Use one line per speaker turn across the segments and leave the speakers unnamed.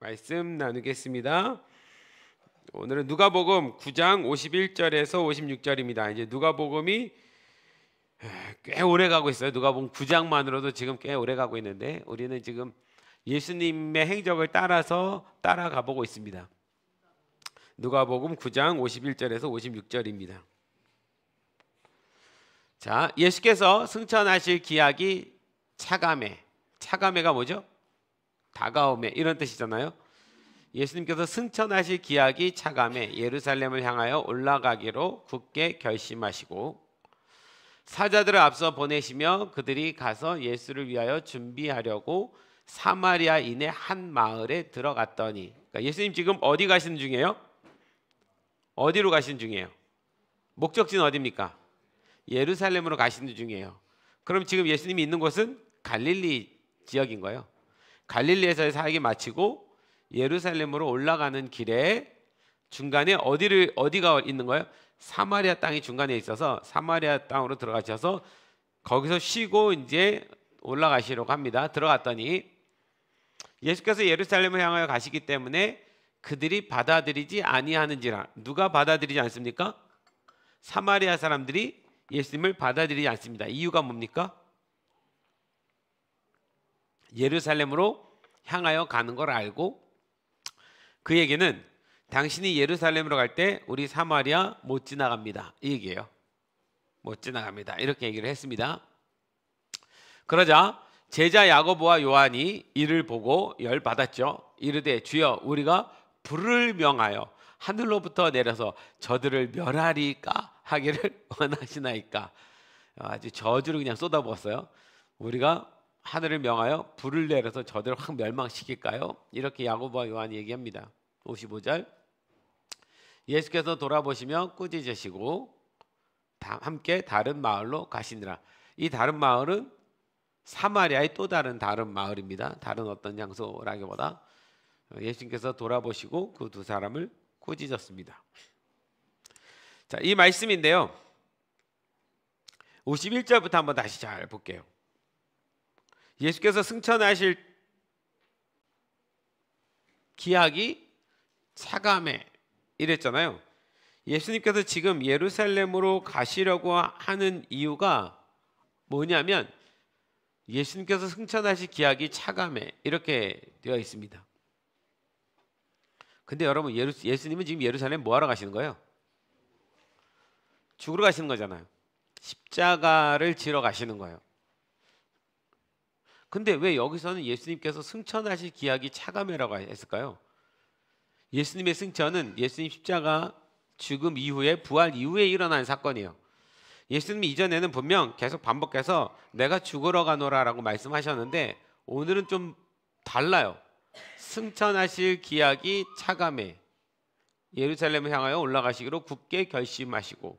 말씀 나누겠습니다. 오늘은 누가복음 9장 51절에서 56절입니다. 이제 누가복음이 꽤 오래 가고 있어요. 누가복음 9장만으로도 지금 꽤 오래 가고 있는데 우리는 지금 예수님의 행적을 따라가 보고 있습니다. 누가복음 9장 51절에서 56절입니다. 자, 예수께서 승천하실 기약이 차가매가 뭐죠? 다가오매 이런 뜻이잖아요. 예수님께서 승천하실 기약이 차가매 예루살렘을 향하여 올라가기로 굳게 결심하시고 사자들을 앞서 보내시며 그들이 가서 예수를 위하여 준비하려고 사마리아인의 한 마을에 들어갔더니, 그러니까 예수님 지금 어디 가시는 중이에요? 어디로 가시는 중이에요? 목적지는 어디입니까? 예루살렘으로 가시는 중이에요. 그럼 지금 예수님이 있는 곳은 갈릴리 지역인 거예요. 갈릴리에서의 사역이 마치고 예루살렘으로 올라가는 길에 중간에 어디가 있는 거예요? 사마리아 땅이 중간에 있어서 사마리아 땅으로 들어가셔서 거기서 쉬고 이제 올라가시려고 합니다. 들어갔더니 예수께서 예루살렘을 향하여 가시기 때문에 그들이 받아들이지 아니하는지라. 누가 받아들이지 않습니까? 사마리아 사람들이 예수님을 받아들이지 않습니다. 이유가 뭡니까? 예루살렘으로 향하여 가는 걸 알고 그에게는 당신이 예루살렘으로 갈 때 우리 사마리아 못 지나갑니다. 이 얘기예요. 못 지나갑니다. 이렇게 얘기를 했습니다. 그러자 제자 야고보와 요한이 이를 보고 열받았죠. 이르되 주여 우리가 불을 명하여 하늘로부터 내려서 저들을 멸하리까 하기를 원하시나이까. 아주 저주를 그냥 쏟아부었어요. 우리가 하늘을 명하여 불을 내려서 저들을 확 멸망시킬까요? 이렇게 야고보와 요한이 얘기합니다. 55절 예수께서 돌아보시며 꾸짖으시고 함께 다른 마을로 가시니라. 이 다른 마을은 사마리아의 또 다른 마을입니다. 다른 어떤 장소라기보다 예수님께서 돌아보시고 그 두 사람을 꾸짖었습니다. 자, 이 말씀인데요. 51절부터 한번 다시 잘 볼게요. 예수께서 승천하실 기약이 차가매 이랬잖아요. 예수님께서 지금 예루살렘으로 가시려고 하는 이유가 뭐냐면 예수님께서 승천하실 기약이 차가매 이렇게 되어 있습니다. 근데 여러분 예수님은 지금 예루살렘 뭐하러 가시는 거예요? 죽으러 가시는 거잖아요. 십자가를 지러 가시는 거예요. 근데 왜 여기서는 예수님께서 승천하실 기약이 차가매라고 했을까요? 예수님의 승천은 예수님 십자가 죽음 이후에 부활 이후에 일어난 사건이에요. 예수님이 이전에는 분명 계속 반복해서 내가 죽으러 가노라라고 말씀하셨는데 오늘은 좀 달라요. 승천하실 기약이 차가매 예루살렘을 향하여 올라가시기로 굳게 결심하시고.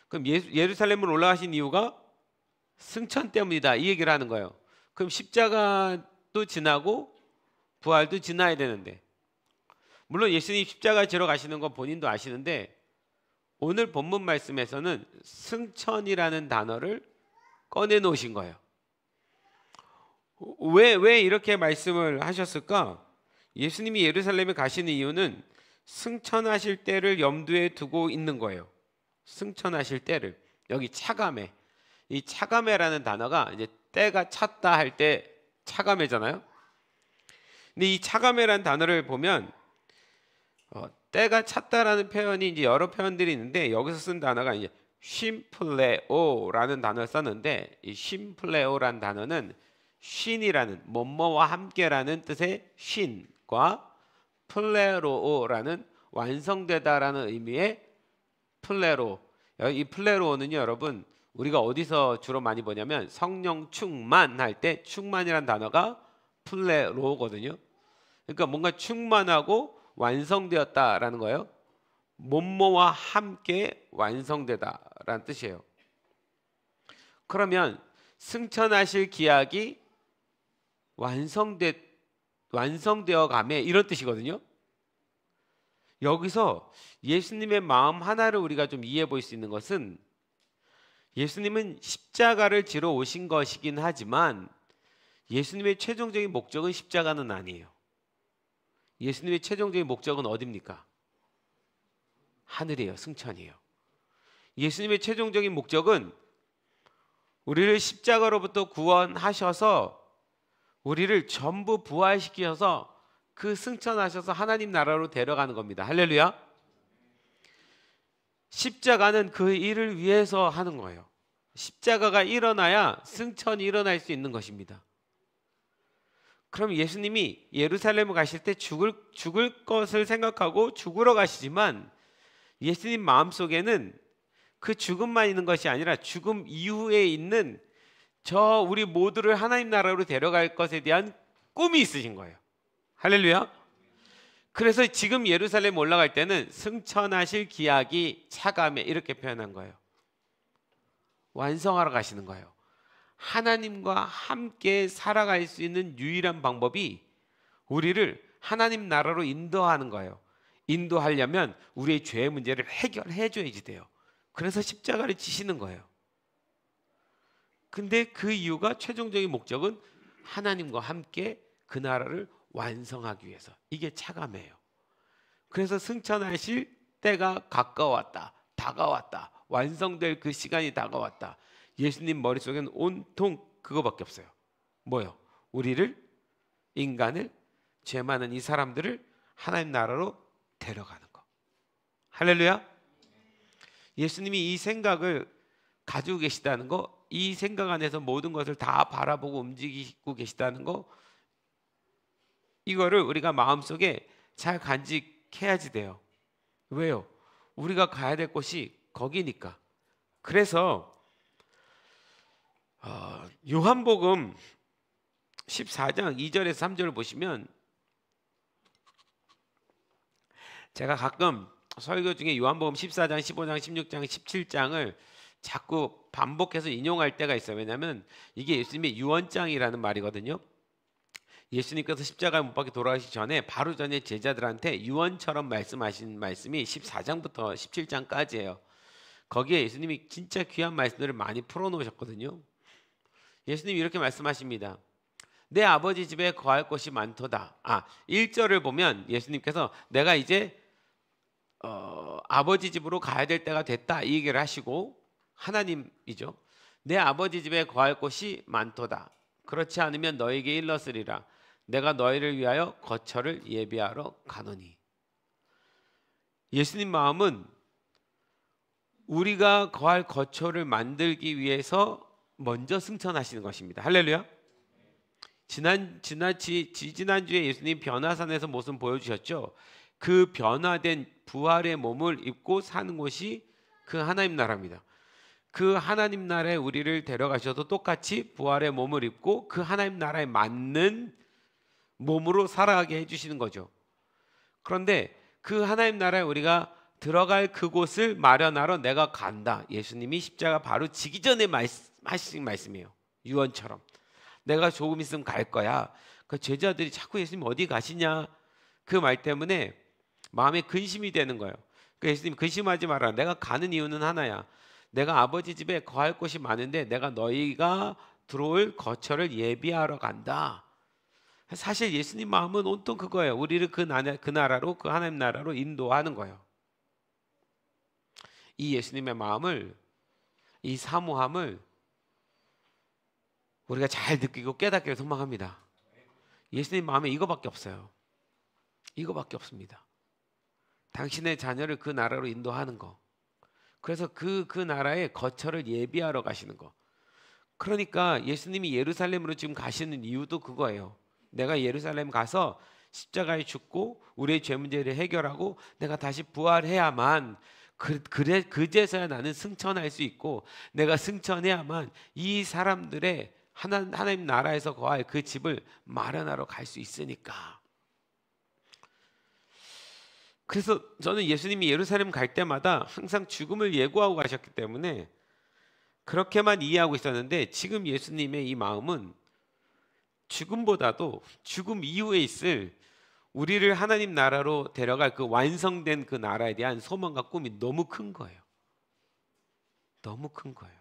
그럼 예루살렘으로 올라가신 이유가 승천 때문이다 이 얘기를 하는 거예요. 그럼 십자가도 지나고 부활도 지나야 되는데, 물론 예수님 십자가 지러 가시는 건 본인도 아시는데 오늘 본문 말씀에서는 승천이라는 단어를 꺼내 놓으신 거예요. 왜 이렇게 말씀을 하셨을까? 예수님이 예루살렘에 가시는 이유는 승천하실 때를 염두에 두고 있는 거예요. 승천하실 때를. 여기 차가매, 이 차가매라는 단어가 이제 때가 찼다 할 때 차가매잖아요. 근데 이 차가매라는 단어를 보면 때가 찼다라는 표현이 이제 여러 표현들이 있는데 여기서 쓴 단어가 이제 쉼플레오라는 단어를 썼는데 이 쉼플레오라는 단어는 쉰이라는 뭐뭐와 함께라는 뜻의 쉰과 플레로오라는 완성되다라는 의미의 플레로. 이 플레로오는요 여러분 우리가 어디서 주로 많이 보냐면 성령 충만할 때 충만이라는 단어가 플레로거든요. 그러니까 뭔가 충만하고 완성되었다라는 거예요. 뭐뭐와 함께 완성되다라는 뜻이에요. 그러면 승천하실 기약이 완성되어 가매 이런 뜻이거든요. 여기서 예수님의 마음 하나를 우리가 좀 이해해 볼 수 있는 것은 예수님은 십자가를 지러 오신 것이긴 하지만 예수님의 최종적인 목적은 십자가는 아니에요. 예수님의 최종적인 목적은 어디입니까? 하늘이에요. 승천이에요. 예수님의 최종적인 목적은 우리를 십자가로부터 구원하셔서 우리를 전부 부활시키셔서 그 승천하셔서 하나님 나라로 데려가는 겁니다. 할렐루야. 십자가는 그 일을 위해서 하는 거예요. 십자가가 일어나야 승천이 일어날 수 있는 것입니다. 그럼 예수님이 예루살렘을 가실 때 죽을 것을 생각하고 죽으러 가시지만 예수님 마음속에는 그 죽음만 있는 것이 아니라 죽음 이후에 있는 저 우리 모두를 하나님 나라로 데려갈 것에 대한 꿈이 있으신 거예요. 할렐루야. 그래서 지금 예루살렘 올라갈 때는 승천하실 기약이 차감해 이렇게 표현한 거예요. 완성하러 가시는 거예요. 하나님과 함께 살아갈 수 있는 유일한 방법이 우리를 하나님 나라로 인도하는 거예요. 인도하려면 우리의 죄의 문제를 해결해 줘야지 돼요. 그래서 십자가를 지시는 거예요. 근데 그 이유가 최종적인 목적은 하나님과 함께 그 나라를 완성하기 위해서. 이게 차감이에요. 그래서 승천하실 때가 가까웠다. 다가왔다. 완성될 그 시간이 다가왔다. 예수님 머릿속에는 온통 그거밖에 없어요. 뭐요? 우리를, 인간을, 죄 많은 이 사람들을 하나님 나라로 데려가는 거. 할렐루야. 예수님이 이 생각을 가지고 계시다는 거, 이 생각 안에서 모든 것을 다 바라보고 움직이고 계시다는 거, 이거를 우리가 마음속에 잘 간직해야지 돼요. 왜요? 우리가 가야 될 곳이 거기니까. 그래서 요한복음 14장 2절에서 3절을 보시면, 제가 가끔 설교 중에 요한복음 14장, 15장, 16장, 17장을 자꾸 반복해서 인용할 때가 있어요. 왜냐하면 이게 예수님의 유언장이라는 말이거든요. 예수님께서 십자가에 못 박혀 돌아가시기 전에 바로 전에 제자들한테 유언처럼 말씀하신 말씀이 14장부터 17장까지예요. 거기에 예수님이 진짜 귀한 말씀들을 많이 풀어놓으셨거든요. 예수님이 이렇게 말씀하십니다. 내 아버지 집에 거할 곳이 많도다. 1절을 보면 예수님께서 내가 이제 아버지 집으로 가야 될 때가 됐다 이 얘기를 하시고, 하나님이죠. 내 아버지 집에 거할 곳이 많도다. 그렇지 않으면 너에게 일렀으리라. 내가 너희를 위하여 거처를 예비하러 가노니. 예수님 마음은 우리가 거할 거처를 위해서 먼저 승천하시는 것입니다. 할렐루야. 지난주에 예수님 변화산에서 모습 보여주셨죠. 그 변화된 부활의 몸을 입고 사는 곳이 그 하나님 나라입니다. 그 하나님 나라에 우리를 데려가셔도 똑같이 부활의 몸을 입고 그 하나님 나라에 맞는 몸으로 살아가게 해주시는 거죠. 그런데 그 하나님 나라에 우리가 들어갈 그곳을 마련하러 내가 간다. 예수님이 십자가 바로 지기 전에 하신 말씀이에요. 유언처럼. 내가 조금 있으면 갈 거야. 그 제자들이 자꾸 예수님 어디 가시냐 그 말 때문에 마음에 근심이 되는 거예요. 그 예수님 근심하지 마라. 내가 가는 이유는 하나야. 내가 아버지 집에 거할 곳이 많은데 내가 너희가 들어올 거처를 예비하러 간다. 사실 예수님 마음은 온통 그거예요. 우리를 그 나라로, 그 하나님 나라로 인도하는 거예요. 이 예수님의 마음을, 이 사모함을 우리가 잘 느끼고 깨닫기를 소망합니다. 예수님 마음에 이거밖에 없어요. 이거밖에 없습니다. 당신의 자녀를 그 나라로 인도하는 거. 그래서 그 나라의 거처를 예비하러 가시는 거. 그러니까 예수님이 예루살렘으로 지금 가시는 이유도 그거예요. 내가 예루살렘 가서 십자가에 죽고 우리의 죄 문제를 해결하고 내가 다시 부활해야만 그제서야 나는 승천할 수 있고, 내가 승천해야만 이 사람들의 하나님 나라에서 거할 그 집을 마련하러 갈 수 있으니까. 그래서 저는 예수님이 예루살렘 갈 때마다 항상 죽음을 예고하고 가셨기 때문에 그렇게만 이해하고 있었는데, 지금 예수님의 이 마음은 죽음보다도 죽음 이후에 있을 우리를 하나님 나라로 데려갈 그 완성된 그 나라에 대한 소망과 꿈이 너무 큰 거예요. 너무 큰 거예요.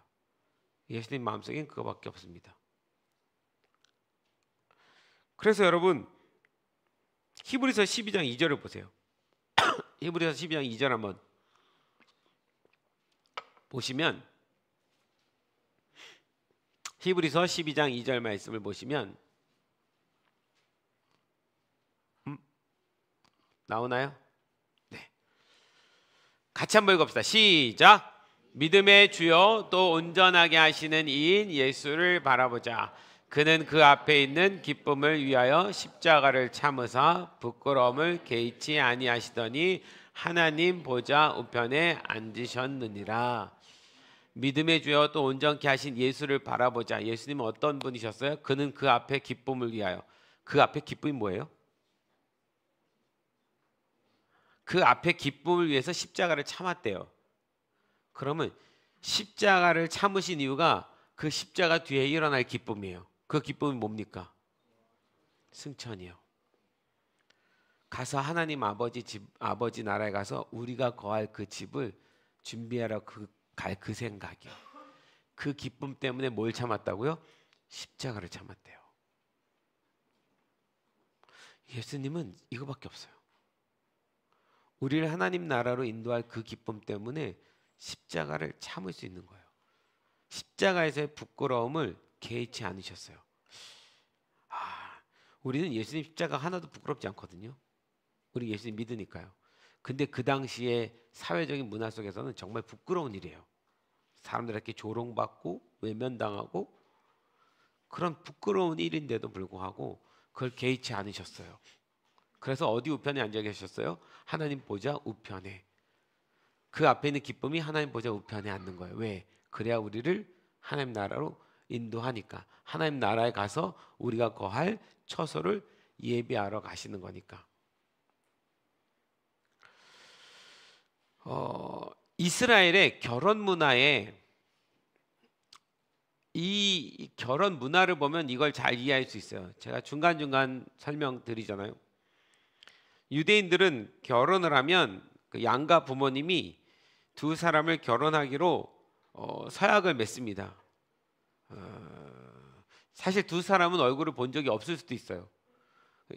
예수님 마음속엔 그거밖에 없습니다. 그래서 여러분, 히브리서 12장 2절을 보세요. 히브리서 12장 2절 한번 보시면, 히브리서 12장 2절 말씀을 보시면 나오나요? 네. 같이 한번 읽읍시다. 시작. 믿음의 주요 또 온전하게 하시는 이인 예수를 바라보자. 그는 그 앞에 있는 기쁨을 위하여 십자가를 참으사 부끄러움을 개의치 아니하시더니 하나님 보좌 우편에 앉으셨느니라. 믿음의 주여 또 온전케 하신 예수를 바라보자. 예수님은 어떤 분이셨어요? 그는 그 앞에 기쁨을 위하여. 그 앞에 기쁨이 뭐예요? 그 앞에 기쁨을 위해서 십자가를 참았대요. 그러면 십자가를 참으신 이유가 그 십자가 뒤에 일어날 기쁨이에요. 그 기쁨이 뭡니까? 승천이요. 가서 하나님 아버지 집, 아버지 나라에 가서 우리가 거할 그 집을 준비하러 갈 그 생각이요. 그 기쁨 때문에 뭘 참았다고요? 십자가를 참았대요. 예수님은 이거밖에 없어요. 우리를 하나님 나라로 인도할 그 기쁨 때문에 십자가를 참을 수 있는 거예요. 십자가에서의 부끄러움을 개의치 않으셨어요. 우리는 예수님 십자가 하나도 부끄럽지 않거든요. 우리 예수님 믿으니까요. 근데 그 당시에 사회적인 문화 속에서는 정말 부끄러운 일이에요. 사람들에게 조롱받고 외면당하고 그런 부끄러운 일인데도 불구하고 그걸 개의치 않으셨어요. 그래서 어디 우편에 앉아 계셨어요? 하나님 보좌 우편에. 그 앞에 있는 기쁨이 하나님 보좌 우편에 앉는 거예요. 왜? 그래야 우리를 하나님 나라로 인도하니까. 하나님 나라에 가서 우리가 거할 처소를 예비하러 가시는 거니까. 이스라엘의 결혼 문화에 이 결혼 문화를 보면 이걸 잘 이해할 수 있어요. 제가 중간중간 설명드리잖아요. 유대인들은 결혼을 하면 그 양가 부모님이 두 사람을 결혼하기로 서약을 맺습니다. 사실 두 사람은 얼굴을 본 적이 없을 수도 있어요.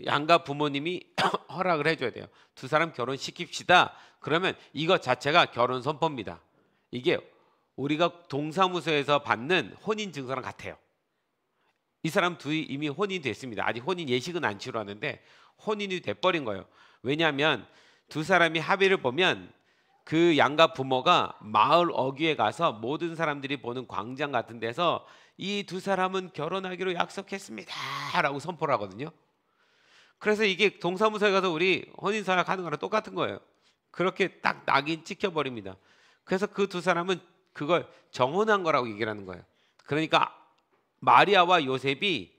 양가 부모님이 허락을 해줘야 돼요. 두 사람 결혼시킵시다. 그러면 이것 자체가 결혼 선포입니다. 이게 우리가 동사무소에서 받는 혼인 증서랑 같아요. 이 사람 둘이 이미 혼인이 됐습니다. 아직 혼인 예식은 안 치러왔는데 혼인이 돼버린 거예요. 왜냐하면 두 사람이 합의를 보면 그 양가 부모가 마을 어귀에 가서 모든 사람들이 보는 광장 같은 데서 이 두 사람은 결혼하기로 약속했습니다 라고 선포를 하거든요. 그래서 이게 동사무소에 가서 우리 혼인서약 하는 거랑 똑같은 거예요. 그렇게 딱 낙인 찍혀버립니다. 그래서 그 두 사람은 그걸 정혼한 거라고 얘기를 하는 거예요. 그러니까 마리아 요셉이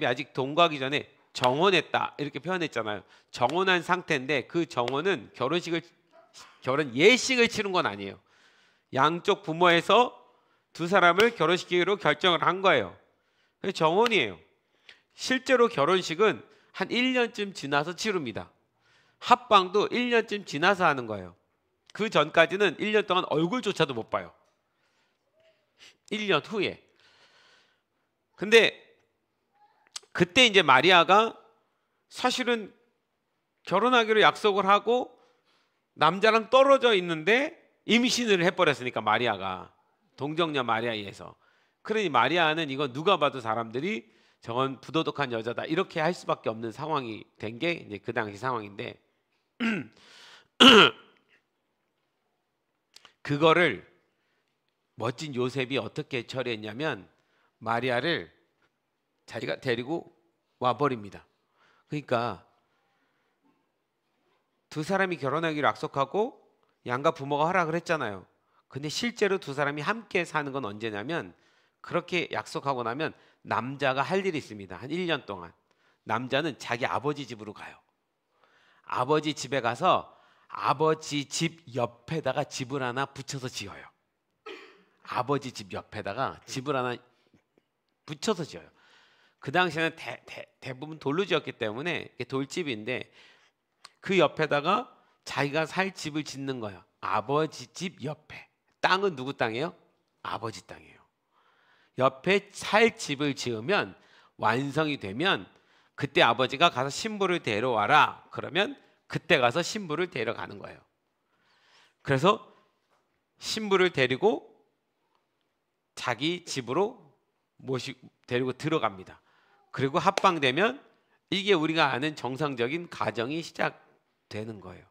아직 동거하기 전에 정혼했다 이렇게 표현했잖아요. 정혼한 상태인데 그 정혼은 결혼 예식을 치른 건 아니에요. 양쪽 부모에서 두 사람을 결혼시키기로 결정을 한 거예요. 그래서 정혼이에요. 실제로 결혼식은 한 1년쯤 지나서 치릅니다. 합방도 1년쯤 지나서 하는 거예요. 그 전까지는 1년 동안 얼굴조차도 못 봐요. 1년 후에. 근데 그때 이제 마리아가 사실은 결혼하기로 약속을 하고 남자랑 떨어져 있는데 임신을 해버렸으니까 마리아가 동정녀 마리아에 의해서. 그러니 마리아는 이거 누가 봐도 사람들이 저건 부도덕한 여자다 이렇게 할 수밖에 없는 상황이 된 게 이제 그 당시 상황인데 그거를 멋진 요셉이 어떻게 처리했냐면 마리아를 자기가 데리고 와버립니다. 그러니까 두 사람이 결혼하기로 약속하고 양가 부모가 허락을 했잖아요. 근데 실제로 두 사람이 함께 사는 건 언제냐면 그렇게 약속하고 나면 남자가 할 일이 있습니다. 한 1년 동안 남자는 자기 아버지 집으로 가요. 아버지 집에 가서 아버지 집 옆에다가 집을 하나 붙여서 지어요. 아버지 집 옆에다가 집을 하나 붙여서 지어요. 그 당시에는 대부분 돌로 지었기 때문에 돌집인데 그 옆에다가 자기가 살 집을 짓는 거예요. 아버지 집 옆에. 땅은 누구 땅이에요? 아버지 땅이에요. 옆에 살 집을 지으면 완성이 되면 그때 아버지가 가서 신부를 데려와라. 그러면 그때 가서 신부를 데려가는 거예요. 그래서 신부를 데리고 자기 집으로 데리고 들어갑니다. 그리고 합방되면 이게 우리가 아는 정상적인 가정이 시작되는 거예요.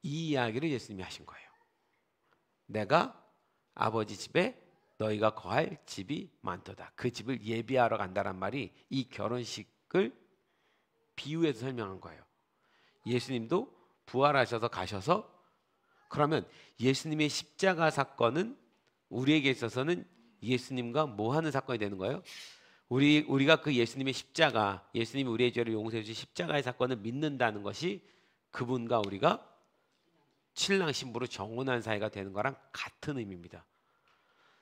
이 이야기를 예수님이 하신 거예요. 내가 아버지 집에 너희가 거할 집이 많도다. 그 집을 예비하러 간다란 말이 이 결혼식을 비유해서 설명한 거예요. 예수님도 부활하셔서 가셔서, 그러면 예수님의 십자가 사건은 우리에게 있어서는 예수님과 뭐 하는 사건이 되는 거예요? 우리가 그 예수님의 십자가, 예수님이 우리의 죄를 용서해 주신 십자가의 사건을 믿는다는 것이 그분과 우리가 신랑 신부로 정혼한 사이가 되는 거랑 같은 의미입니다.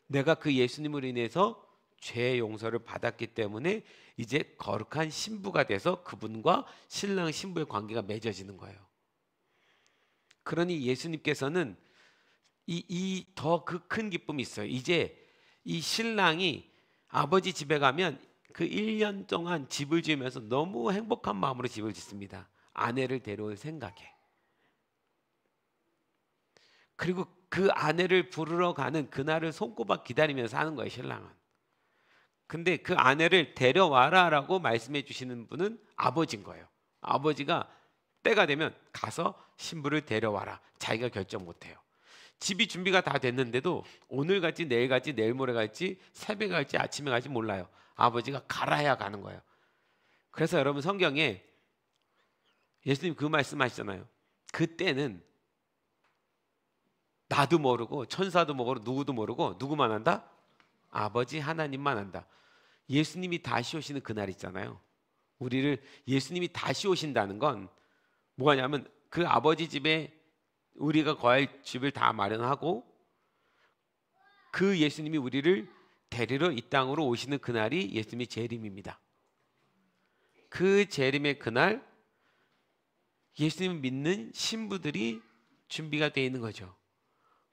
내가 그 예수님으로 인해서 죄 용서를 받았기 때문에 이제 거룩한 신부가 돼서 그분과 신랑 신부의 관계가 맺어지는 거예요. 그러니 예수님께서는 이 더 그 큰 기쁨이 있어요. 이제 이 신랑이 아버지 집에 가면 그 1년 동안 집을 지으면서 너무 행복한 마음으로 집을 짓습니다. 아내를 데려올 생각에. 그리고 그 아내를 부르러 가는 그날을 손꼽아 기다리면서 하는 거예요, 신랑은. 근데 그 아내를 데려와라라고 말씀해 주시는 분은 아버지인 거예요. 아버지가 때가 되면 가서 신부를 데려와라. 자기가 결정 못해요. 집이 준비가 다 됐는데도 오늘 갈지 내일 갈지 내일 모레 갈지 새벽에 갈지 아침에 갈지 몰라요. 아버지가 가라 해야 가는 거예요. 그래서 여러분 성경에 예수님 그 말씀하시잖아요. 그때는 나도 모르고 천사도 모르고 누구도 모르고 누구만 한다? 아버지 하나님만 한다. 예수님이 다시 오시는 그날 있잖아요. 예수님이 다시 오신다는 건 뭐냐면 그 아버지 집에 우리가 거할 집을 다 마련하고 그 예수님이 우리를 데리러 이 땅으로 오시는 그날이 예수님의 재림입니다. 그 재림의 그날 예수님을 믿는 신부들이 준비가 되어 있는 거죠.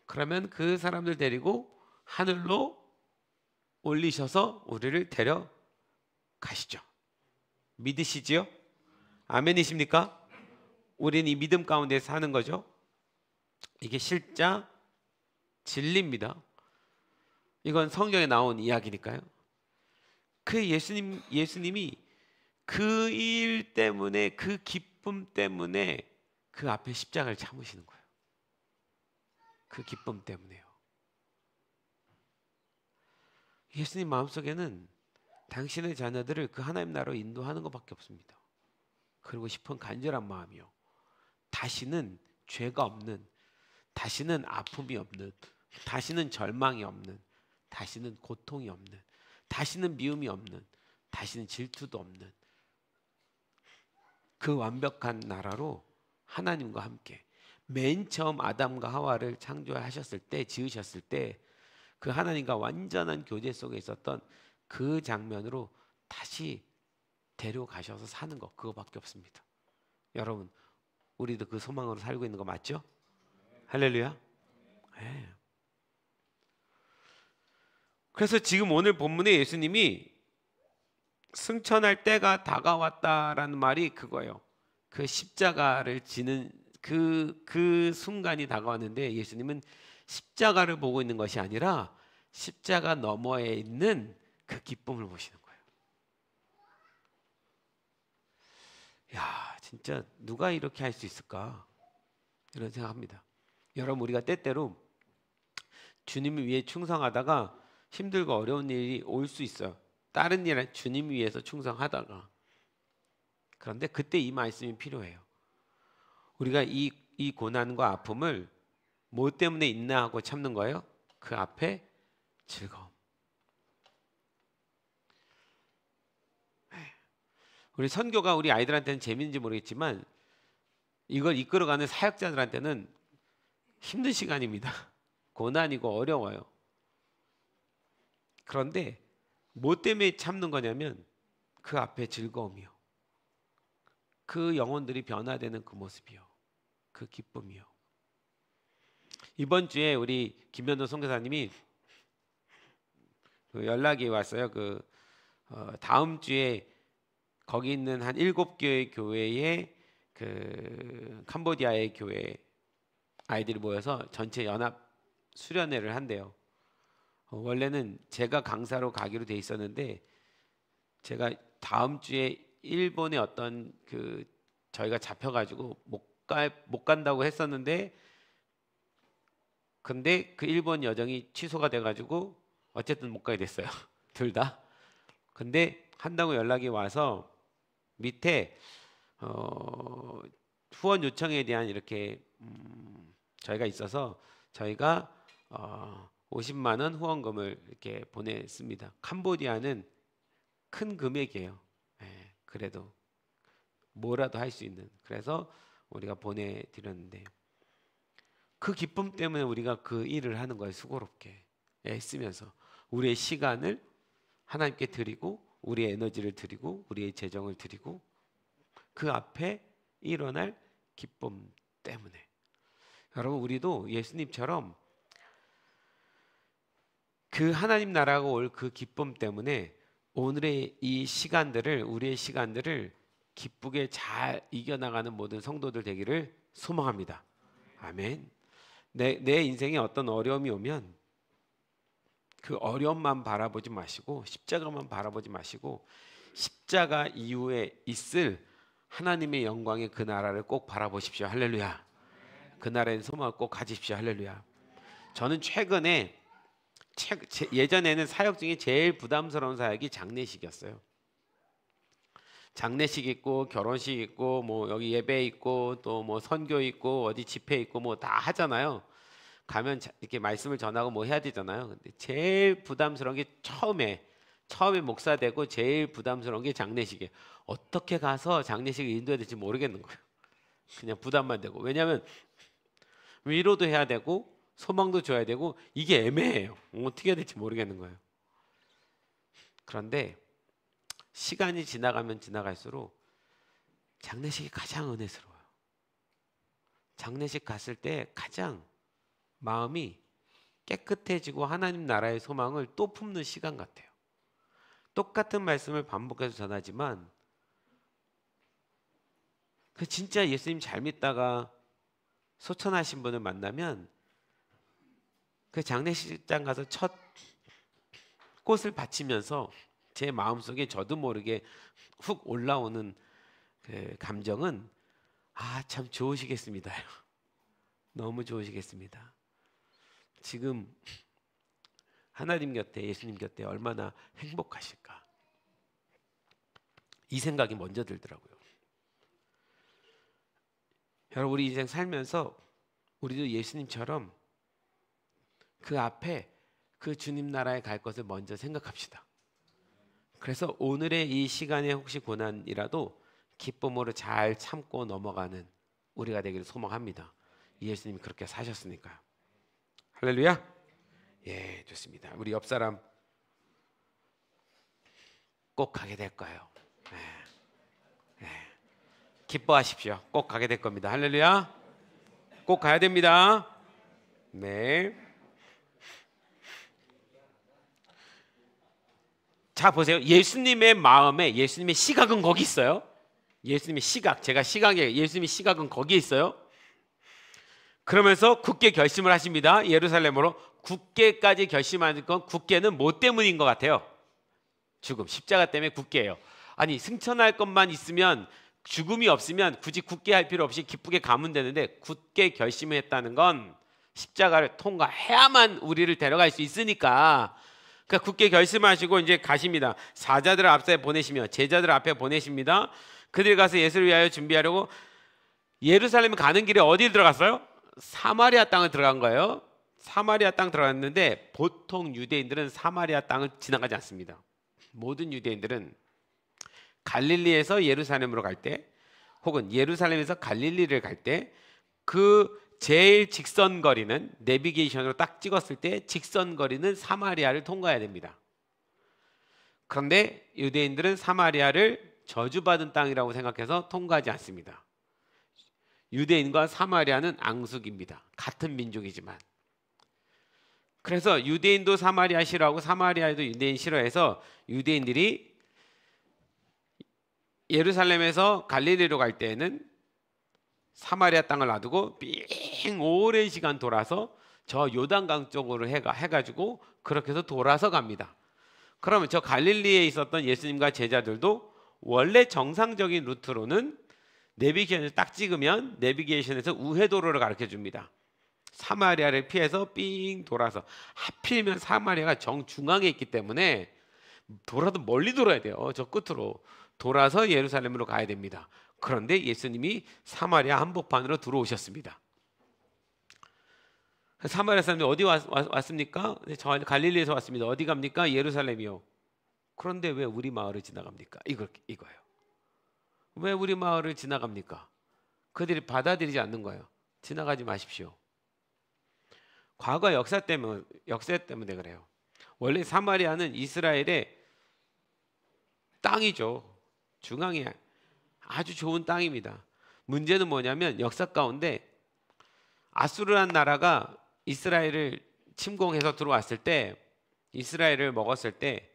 그러면 그 사람들 데리고 하늘로 올리셔서 우리를 데려가시죠. 믿으시지요? 아멘이십니까? 우리는 이 믿음 가운데 사는 거죠. 이게 실자 진리입니다. 이건 성경에 나온 이야기니까요. 그 예수님이 그 일 때문에, 그 기쁨 때문에 그 앞에 십자가를 참으시는 거예요. 그 기쁨 때문에요. 예수님 마음속에는 당신의 자녀들을 그 하나님 나라로 인도하는 것밖에 없습니다. 그리고 싶은 간절한 마음이요. 다시는 죄가 없는, 다시는 아픔이 없는, 다시는 절망이 없는, 다시는 고통이 없는, 다시는 미움이 없는, 다시는 질투도 없는 그 완벽한 나라로 하나님과 함께 맨 처음 아담과 하와를 창조하셨을 때, 지으셨을 때 그 하나님과 완전한 교제 속에 있었던 그 장면으로 다시 데려가셔서 사는 것, 그거밖에 없습니다. 여러분, 우리도 그 소망으로 살고 있는 거 맞죠? 할렐루야. 네. 그래서 지금 오늘 본문에 예수님이 승천할 때가 다가왔다라는 말이 그거예요. 그 십자가를 지는 그 순간이 다가왔는데 예수님은 십자가를 보고 있는 것이 아니라 십자가 너머에 있는 그 기쁨을 보시는 거예요. 야, 진짜 누가 이렇게 할 수 있을까? 이런 생각합니다. 여러분, 우리가 때때로 주님을 위해 충성하다가 힘들고 어려운 일이 올 수 있어요. 다른 일은 주님 위해서 충성하다가. 그런데 그때 이 말씀이 필요해요. 우리가 이 고난과 아픔을 뭐 때문에 인내하고 참는 거예요? 그 앞에 즐거움. 우리 선교가 우리 아이들한테는 재미있는지 모르겠지만 이걸 이끌어가는 사역자들한테는 힘든 시간입니다. 고난이고 어려워요. 그런데 뭐 때문에 참는 거냐면 그 앞에 즐거움이요. 그 영혼들이 변화되는 그 모습이요. 그 기쁨이요. 이번 주에 우리 김현도 선교사님이 연락이 왔어요. 다음 주에 거기 있는 한 7개의 교회의 그 캄보디아의 교회 아이들이 모여서 전체 연합 수련회를 한대요. 원래는 제가 강사로 가기로 돼 있었는데 제가 다음 주에 일본의 어떤 그 저희가 잡혀가지고 못 간다고 했었는데 근데 그 일본 여정이 취소가 돼가지고 어쨌든 못 가게 됐어요. 둘 다. 근데 한다고 연락이 와서 밑에 후원 요청에 대한 이렇게 저희가 있어서 저희가 50만 원 후원금을 이렇게 보냈습니다. 캄보디아는 큰 금액이에요. 예, 그래도 뭐라도 할 수 있는. 그래서 우리가 보내드렸는데 그 기쁨 때문에 우리가 그 일을 하는 거예요. 수고롭게 애쓰면서 우리의 시간을 하나님께 드리고 우리의 에너지를 드리고 우리의 재정을 드리고 그 앞에 일어날 기쁨 때문에. 여러분 우리도 예수님처럼 그 하나님 나라가 올 그 기쁨 때문에 오늘의 이 시간들을 우리의 시간들을 기쁘게 잘 이겨나가는 모든 성도들 되기를 소망합니다. 아멘. 내 인생에 어떤 어려움이 오면 그 어려움만 바라보지 마시고 십자가만 바라보지 마시고 십자가 이후에 있을 하나님의 영광의 그 나라를 꼭 바라보십시오. 할렐루야. 그 나라의 소망을 꼭 가지십시오. 할렐루야. 저는 최근에 예전에는 사역 중에 제일 부담스러운 사역이 장례식이었어요. 장례식 있고 결혼식 있고 뭐 여기 예배 있고 또 뭐 선교 있고 어디 집회 있고 뭐 다 하잖아요. 가면 이렇게 말씀을 전하고 뭐 해야 되잖아요. 근데 제일 부담스러운 게 처음에 목사 되고 제일 부담스러운 게 장례식이에요. 어떻게 가서 장례식을 인도해야 될지 모르겠는 거예요. 그냥 부담만 되고. 왜냐하면 위로도 해야 되고 소망도 줘야 되고 이게 애매해요. 어떻게 해야 될지 모르겠는 거예요. 그런데 시간이 지나가면 지나갈수록 장례식이 가장 은혜스러워요. 장례식 갔을 때 가장 마음이 깨끗해지고 하나님 나라의 소망을 또 품는 시간 같아요. 똑같은 말씀을 반복해서 전하지만 그 진짜 예수님 잘 믿다가 소천하신 분을 만나면 그 장례식장 가서 첫 꽃을 바치면서 제 마음속에 저도 모르게 훅 올라오는 그 감정은 참 좋으시겠습니다. 너무 좋으시겠습니다. 지금 하나님 곁에 예수님 곁에 얼마나 행복하실까 이 생각이 먼저 들더라고요. 여러분 우리 인생 살면서 우리도 예수님처럼 그 앞에 그 주님 나라에 갈 것을 먼저 생각합시다. 그래서 오늘의 이 시간에 혹시 고난이라도 기쁨으로 잘 참고 넘어가는 우리가 되기를 소망합니다. 예수님이 그렇게 사셨으니까요. 할렐루야. 예, 좋습니다. 우리 옆 사람 꼭 가게 될 거예요. 기뻐하십시오. 꼭 가게 될 겁니다. 할렐루야. 꼭 가야 됩니다. 네. 자 보세요. 예수님의 마음에 예수님의 시각은 거기 있어요. 예수님의 시각, 제가 시각에 예수님의 시각은 거기에 있어요. 그러면서 굳게 결심을 하십니다. 예루살렘으로 굳게까지 결심하는 건 굳게는 뭐 때문인 것 같아요? 죽음, 십자가 때문에 굳게예요. 아니 승천할 것만 있으면 죽음이 없으면 굳이 굳게 할 필요 없이 기쁘게 가면 되는데 굳게 결심했다는 건 십자가를 통과해야만 우리를 데려갈 수 있으니까 그러니까 굳게 결심하시고 이제 가십니다. 사자들을 앞에 보내시며 제자들 앞에 보내십니다. 그들 가서 예수를 위하여 준비하려고 예루살렘 가는 길에 어디 들어갔어요? 사마리아 땅을 들어간 거예요. 사마리아 땅 들어갔는데 보통 유대인들은 사마리아 땅을 지나가지 않습니다. 모든 유대인들은 갈릴리에서 예루살렘으로 갈 때 혹은 예루살렘에서 갈릴리를 갈 때 그 제일 직선 거리는 내비게이션으로 딱 찍었을 때 직선 거리는 사마리아를 통과해야 됩니다. 그런데 유대인들은 사마리아를 저주받은 땅이라고 생각해서 통과하지 않습니다. 유대인과 사마리아는 앙숙입니다. 같은 민족이지만. 그래서 유대인도 사마리아 싫어하고 사마리아도 유대인 싫어해서 유대인들이 예루살렘에서 갈릴리로 갈 때에는 사마리아 땅을 놔두고 빙 오랜 시간 돌아서 저 요단강 쪽으로 해가지고 그렇게 해서 돌아서 갑니다. 그러면 저 갈릴리에 있었던 예수님과 제자들도 원래 정상적인 루트로는 내비게이션을 딱 찍으면 내비게이션에서 우회도로를 가르쳐 줍니다. 사마리아를 피해서 삥 돌아서, 하필이면 사마리아가 정중앙에 있기 때문에 돌아도 멀리 돌아야 돼요. 저 끝으로 돌아서 예루살렘으로 가야 됩니다. 그런데 예수님이 사마리아 한복판으로 들어오셨습니다. 사마리아 사람들이 어디 왔습니까? 저 갈릴리에서 왔습니다. 어디 갑니까? 예루살렘이요. 그런데 왜 우리 마을을 지나갑니까? 이거예요. 왜 우리 마을을 지나갑니까? 그들이 받아들이지 않는 거예요. 지나가지 마십시오. 과거 역사 때문에 그래요. 원래 사마리아는 이스라엘의 땅이죠. 중앙에 아주 좋은 땅입니다. 문제는 뭐냐면 역사 가운데 아수르란 나라가 이스라엘을 침공해서 들어왔을 때, 이스라엘을 먹었을 때,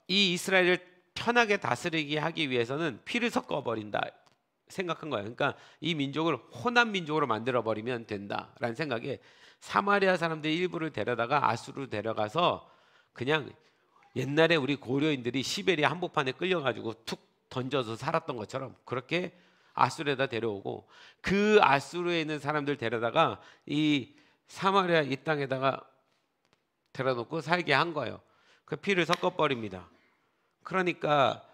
이 이스라엘을 편하게 다스리게 하기 위해서는 피를 섞어버린다 생각한 거예요. 그러니까 이 민족을 호남 민족으로 만들어 버리면 된다라는 생각에 사마리아 사람들 일부를 데려다가 아수르로 데려가서 그냥 옛날에 우리 고려인들이 시베리아 한복판에 끌려가지고 툭 던져서 살았던 것처럼 그렇게 아수르에다 데려오고, 그 아수르에 있는 사람들 데려다가 이 사마리아 이 땅에다가 데려놓고 살게 한 거예요. 그 피를 섞어버립니다. 그러니까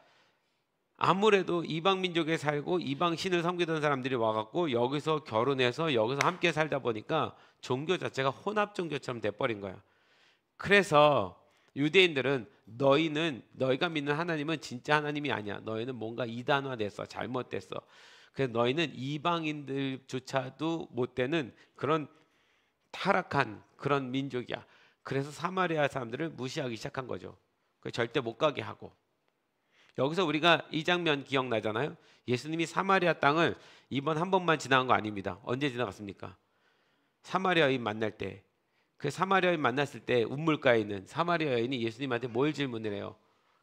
아무래도 이방 민족에 살고 이방 신을 섬기던 사람들이 와갖고 여기서 결혼해서 여기서 함께 살다 보니까 종교 자체가 혼합 종교처럼 돼버린 거야. 그래서 유대인들은 너희가 믿는 하나님은 진짜 하나님이 아니야. 너희는 뭔가 이단화됐어. 잘못됐어. 그래서 너희는 이방인들조차도 못 되는 그런 타락한 그런 민족이야. 그래서 사마리아 사람들을 무시하기 시작한 거죠. 절대 못 가게 하고. 여기서 우리가 이 장면 기억나잖아요. 예수님이 사마리아 땅을 이번 한 번만 지나간 거 아닙니다. 언제 지나갔습니까? 사마리아 여인 만날 때. 그 사마리아 여인 만났을 때 운물가에 있는 사마리아 여인이 예수님한테 뭘 질문을 해요?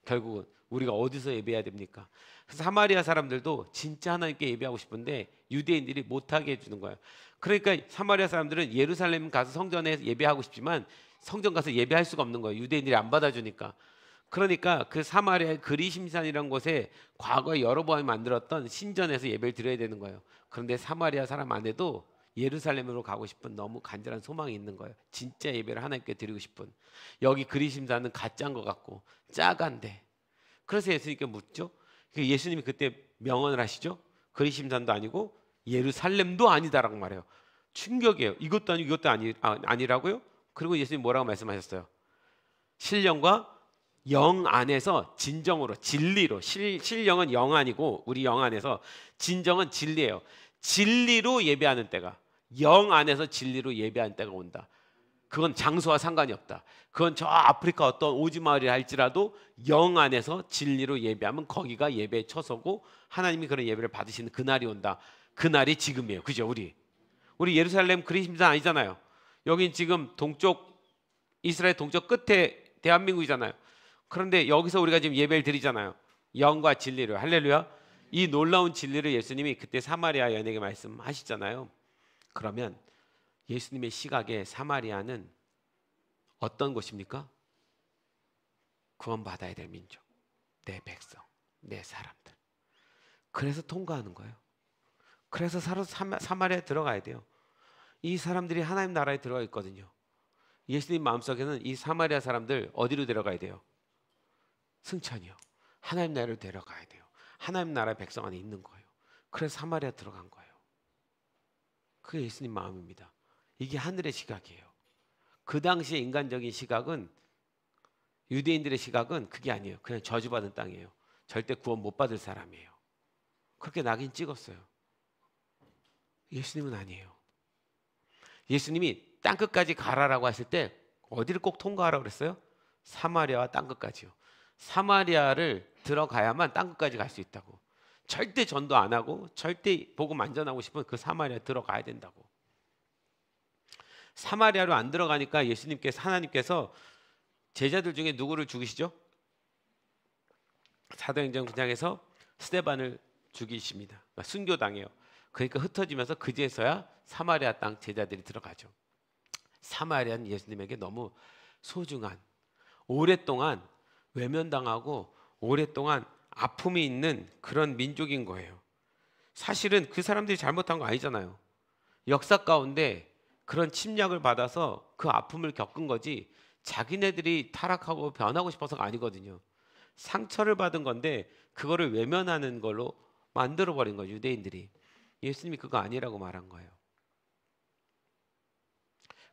결국은 우리가 어디서 예배해야 됩니까? 그래서 사마리아 사람들도 진짜 하나님께 예배하고 싶은데 유대인들이 못하게 해주는 거예요. 그러니까 사마리아 사람들은 예루살렘 가서 성전에 예배하고 싶지만 성전 가서 예배할 수가 없는 거예요. 유대인들이 안 받아주니까. 그러니까 그 사마리아의 그리심산이라는 곳에 과거에 여러 번 만들었던 신전에서 예배를 드려야 되는 거예요. 그런데 사마리아 사람 안에도 예루살렘으로 가고 싶은 너무 간절한 소망이 있는 거예요. 진짜 예배를 하나님께 드리고 싶은. 여기 그리심산은 가짜인 것 같고 짜간데. 그래서 예수님께 묻죠. 예수님이 그때 명언을 하시죠. 그리심산도 아니고 예루살렘도 아니다라고 말해요. 충격이에요. 이것도 아니고 이것도 아니라고요? 그리고 예수님 뭐라고 말씀하셨어요? 신령과 영 안에서 진정으로 진리로, 신령은 영 아니고 우리 영 안에서, 진정은 진리예요. 진리로 예배하는 때가, 영 안에서 진리로 예배하는 때가 온다. 그건 장소와 상관이 없다. 그건 저 아프리카 어떤 오지 마을이라 할지라도 영 안에서 진리로 예배하면 거기가 예배의 처소고 하나님이 그런 예배를 받으시는 그날이 온다. 그날이 지금이에요. 그죠? 우리 예루살렘 그리심산 아니잖아요. 여긴 지금 동쪽, 이스라엘 동쪽 끝에 대한민국이잖아요. 그런데 여기서 우리가 지금 예배를 드리잖아요. 영과 진리로. 할렐루야. 이 놀라운 진리를 예수님이 그때 사마리아 여인에게 말씀하시잖아요. 그러면 예수님의 시각에 사마리아는 어떤 곳입니까? 구원받아야 될 민족, 내 백성, 내 사람들. 그래서 통과하는 거예요. 그래서 사마리아에 들어가야 돼요. 이 사람들이 하나님 나라에 들어가 있거든요. 예수님 마음속에는 이 사마리아 사람들 어디로 데려가야 돼요? 승천이요. 하나님 나라로 데려가야 돼요. 하나님 나라의 백성 안에 있는 거예요. 그래서 사마리아 들어간 거예요. 그게 예수님 마음입니다. 이게 하늘의 시각이에요. 그 당시의 인간적인 시각은, 유대인들의 시각은 그게 아니에요. 그냥 저주받은 땅이에요. 절대 구원 못 받을 사람이에요. 그렇게 낙인 찍었어요. 예수님은 아니에요. 예수님이 땅끝까지 가라라고 하실 때 어디를 꼭 통과하라고 그랬어요? 사마리아와 땅끝까지요. 사마리아를 들어가야만 땅끝까지 갈 수 있다고. 절대 전도 안 하고 절대 복음 안 전하고 싶으면 그 사마리아 들어가야 된다고. 사마리아로 안 들어가니까 하나님께서 제자들 중에 누구를 죽이시죠? 사도행전 9장에서 스데반을 죽이십니다. 그러니까 순교당해요. 그러니까 흩어지면서 그제서야 사마리아 땅 제자들이 들어가죠. 사마리아는 예수님에게 너무 소중한, 오랫동안 외면당하고 오랫동안 아픔이 있는 그런 민족인 거예요. 사실은 그 사람들이 잘못한 거 아니잖아요. 역사 가운데 그런 침략을 받아서 그 아픔을 겪은 거지 자기네들이 타락하고 변하고 싶어서가 아니거든요. 상처를 받은 건데 그거를 외면하는 걸로 만들어버린 거예요, 유대인들이. 예수님이 그거 아니라고 말한 거예요.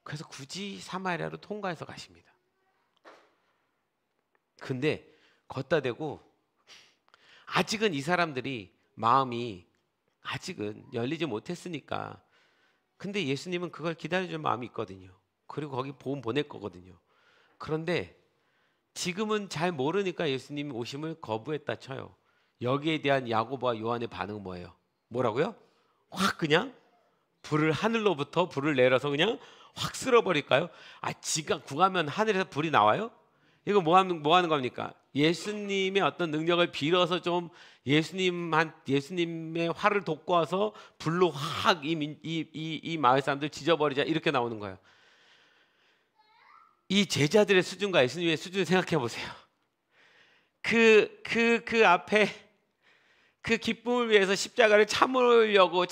그래서 굳이 사마리아로 통과해서 가십니다. 근데 걷다 대고 아직은 이 사람들이 마음이 아직은 열리지 못했으니까, 근데 예수님은 그걸 기다려줄 마음이 있거든요. 그리고 거기 복음 보낼 거거든요. 그런데 지금은 잘 모르니까 예수님이 오심을 거부했다 쳐요. 여기에 대한 야고보와 요한의 반응은 뭐예요? 뭐라고요? 확 그냥 하늘로부터 불을 내려서 그냥 확 쓸어버릴까요? 지가 구하면 하늘에서 불이 나와요? 이거 뭐 하는 겁니까? 예수님의 어떤 능력을 빌어서 좀 예수님의 화를 돋궈 와서 불로 확 이 마을 사람들 지져버리자, 이렇게 나오는 거예요. 이 제자들의 수준과 예수님의 수준을 생각해 보세요. 그 앞에 그 기쁨을 위해서 십자가를 참으시려고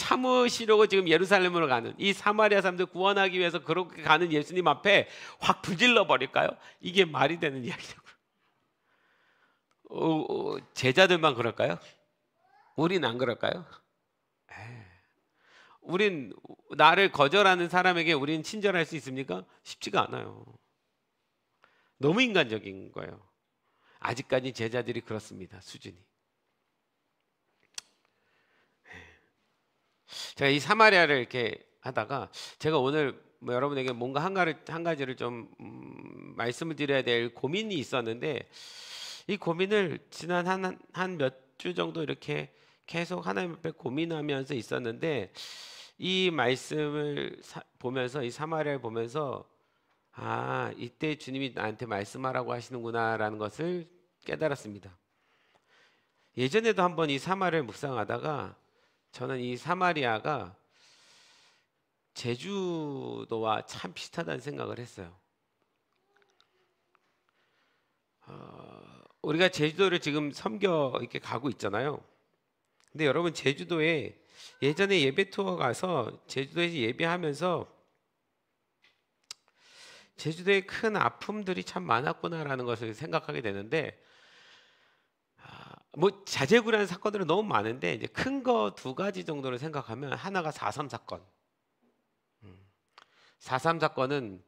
지금 예루살렘으로 가는 이 사마리아 사람들 구원하기 위해서 그렇게 가는 예수님 앞에 확 불질러 버릴까요? 이게 말이 되는 이야기냐고요. 제자들만 그럴까요? 우린 안 그럴까요? 우린 나를 거절하는 사람에게 우린 친절할 수 있습니까? 쉽지가 않아요. 너무 인간적인 거예요. 아직까지 제자들이 그렇습니다. 수준이. 제가 이 사마리아를 이렇게 하다가 제가 오늘 여러분에게 뭔가 한 가지를 좀 말씀을 드려야 될 고민이 있었는데, 이 고민을 지난 한 몇 주 정도 이렇게 계속 하나님 앞에 고민하면서 있었는데, 이 말씀을 보면서, 이 사마리아를 보면서 이때 주님이 나한테 말씀하라고 하시는구나라는 것을 깨달았습니다. 예전에도 한번 이 사마리아를 묵상하다가 저는 이 사마리아가 제주도와 참 비슷하다는 생각을 했어요. 우리가 제주도를 지금 섬겨 이렇게 가고 있잖아요. 근데 여러분, 제주도에 예전에 예배 투어 가서 제주도에서 예배하면서 제주도에 큰 아픔들이 참 많았구나라는 것을 생각하게 되는데, 뭐 자재구레한 사건들은 너무 많은데 이제 큰 거 두 가지 정도를 생각하면, 하나가 4.3 사건. 4.3 사건은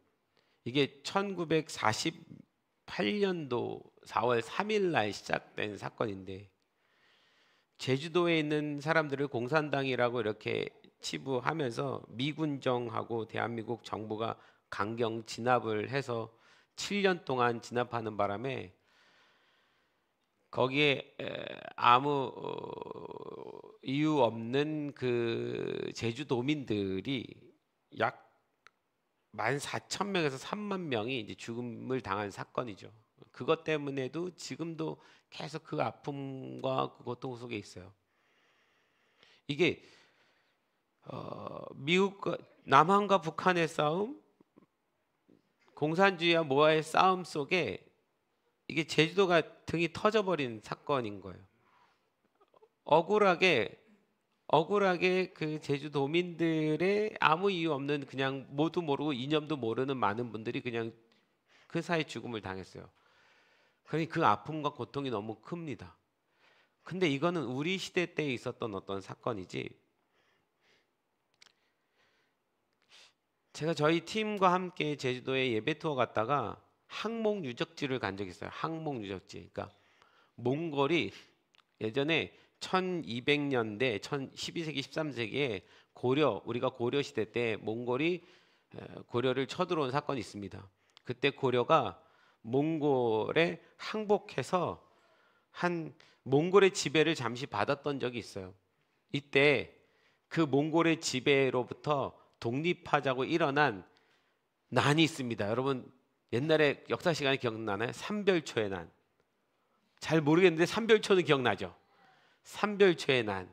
이게 1948년도 4월 3일 날 시작된 사건인데, 제주도에 있는 사람들을 공산당이라고 이렇게 치부하면서 미군정하고 대한민국 정부가 강경 진압을 해서 7년 동안 진압하는 바람에 거기에 아무 이유 없는 그 제주도민들이 약 14,000명에서 3만 명이 이제 죽음을 당한 사건이죠. 그것 때문에도 지금도 계속 그 아픔과 그 고통 속에 있어요. 이게 미국과 남한과 북한의 싸움, 공산주의와 모아의 싸움 속에 이게 제주도가 등이 터져버린 사건인 거예요. 억울하게 그 제주도민들의 아무 이유 없는, 그냥 모두 모르고 이념도 모르는 많은 분들이 그냥 그 사이 죽음을 당했어요. 그러니 그 아픔과 고통이 너무 큽니다. 근데 이거는 우리 시대 때 있었던 어떤 사건이지, 제가 저희 팀과 함께 제주도에 예배 투어 갔다가 항목 유적지를 간 적이 있어요. 항목 유적지. 그러니까 몽골이 예전에 1200년대 12세기 13세기에 우리가 고려 시대 때 몽골이 고려를 쳐들어온 사건이 있습니다. 그때 고려가 몽골에 항복해서 몽골의 지배를 잠시 받았던 적이 있어요. 이때 그 몽골의 지배로부터 독립하자고 일어난 난이 있습니다. 여러분, 옛날에 역사 시간에 기억나나요? 삼별초의 난. 잘 모르겠는데 삼별초는 기억나죠? 삼별초의 난.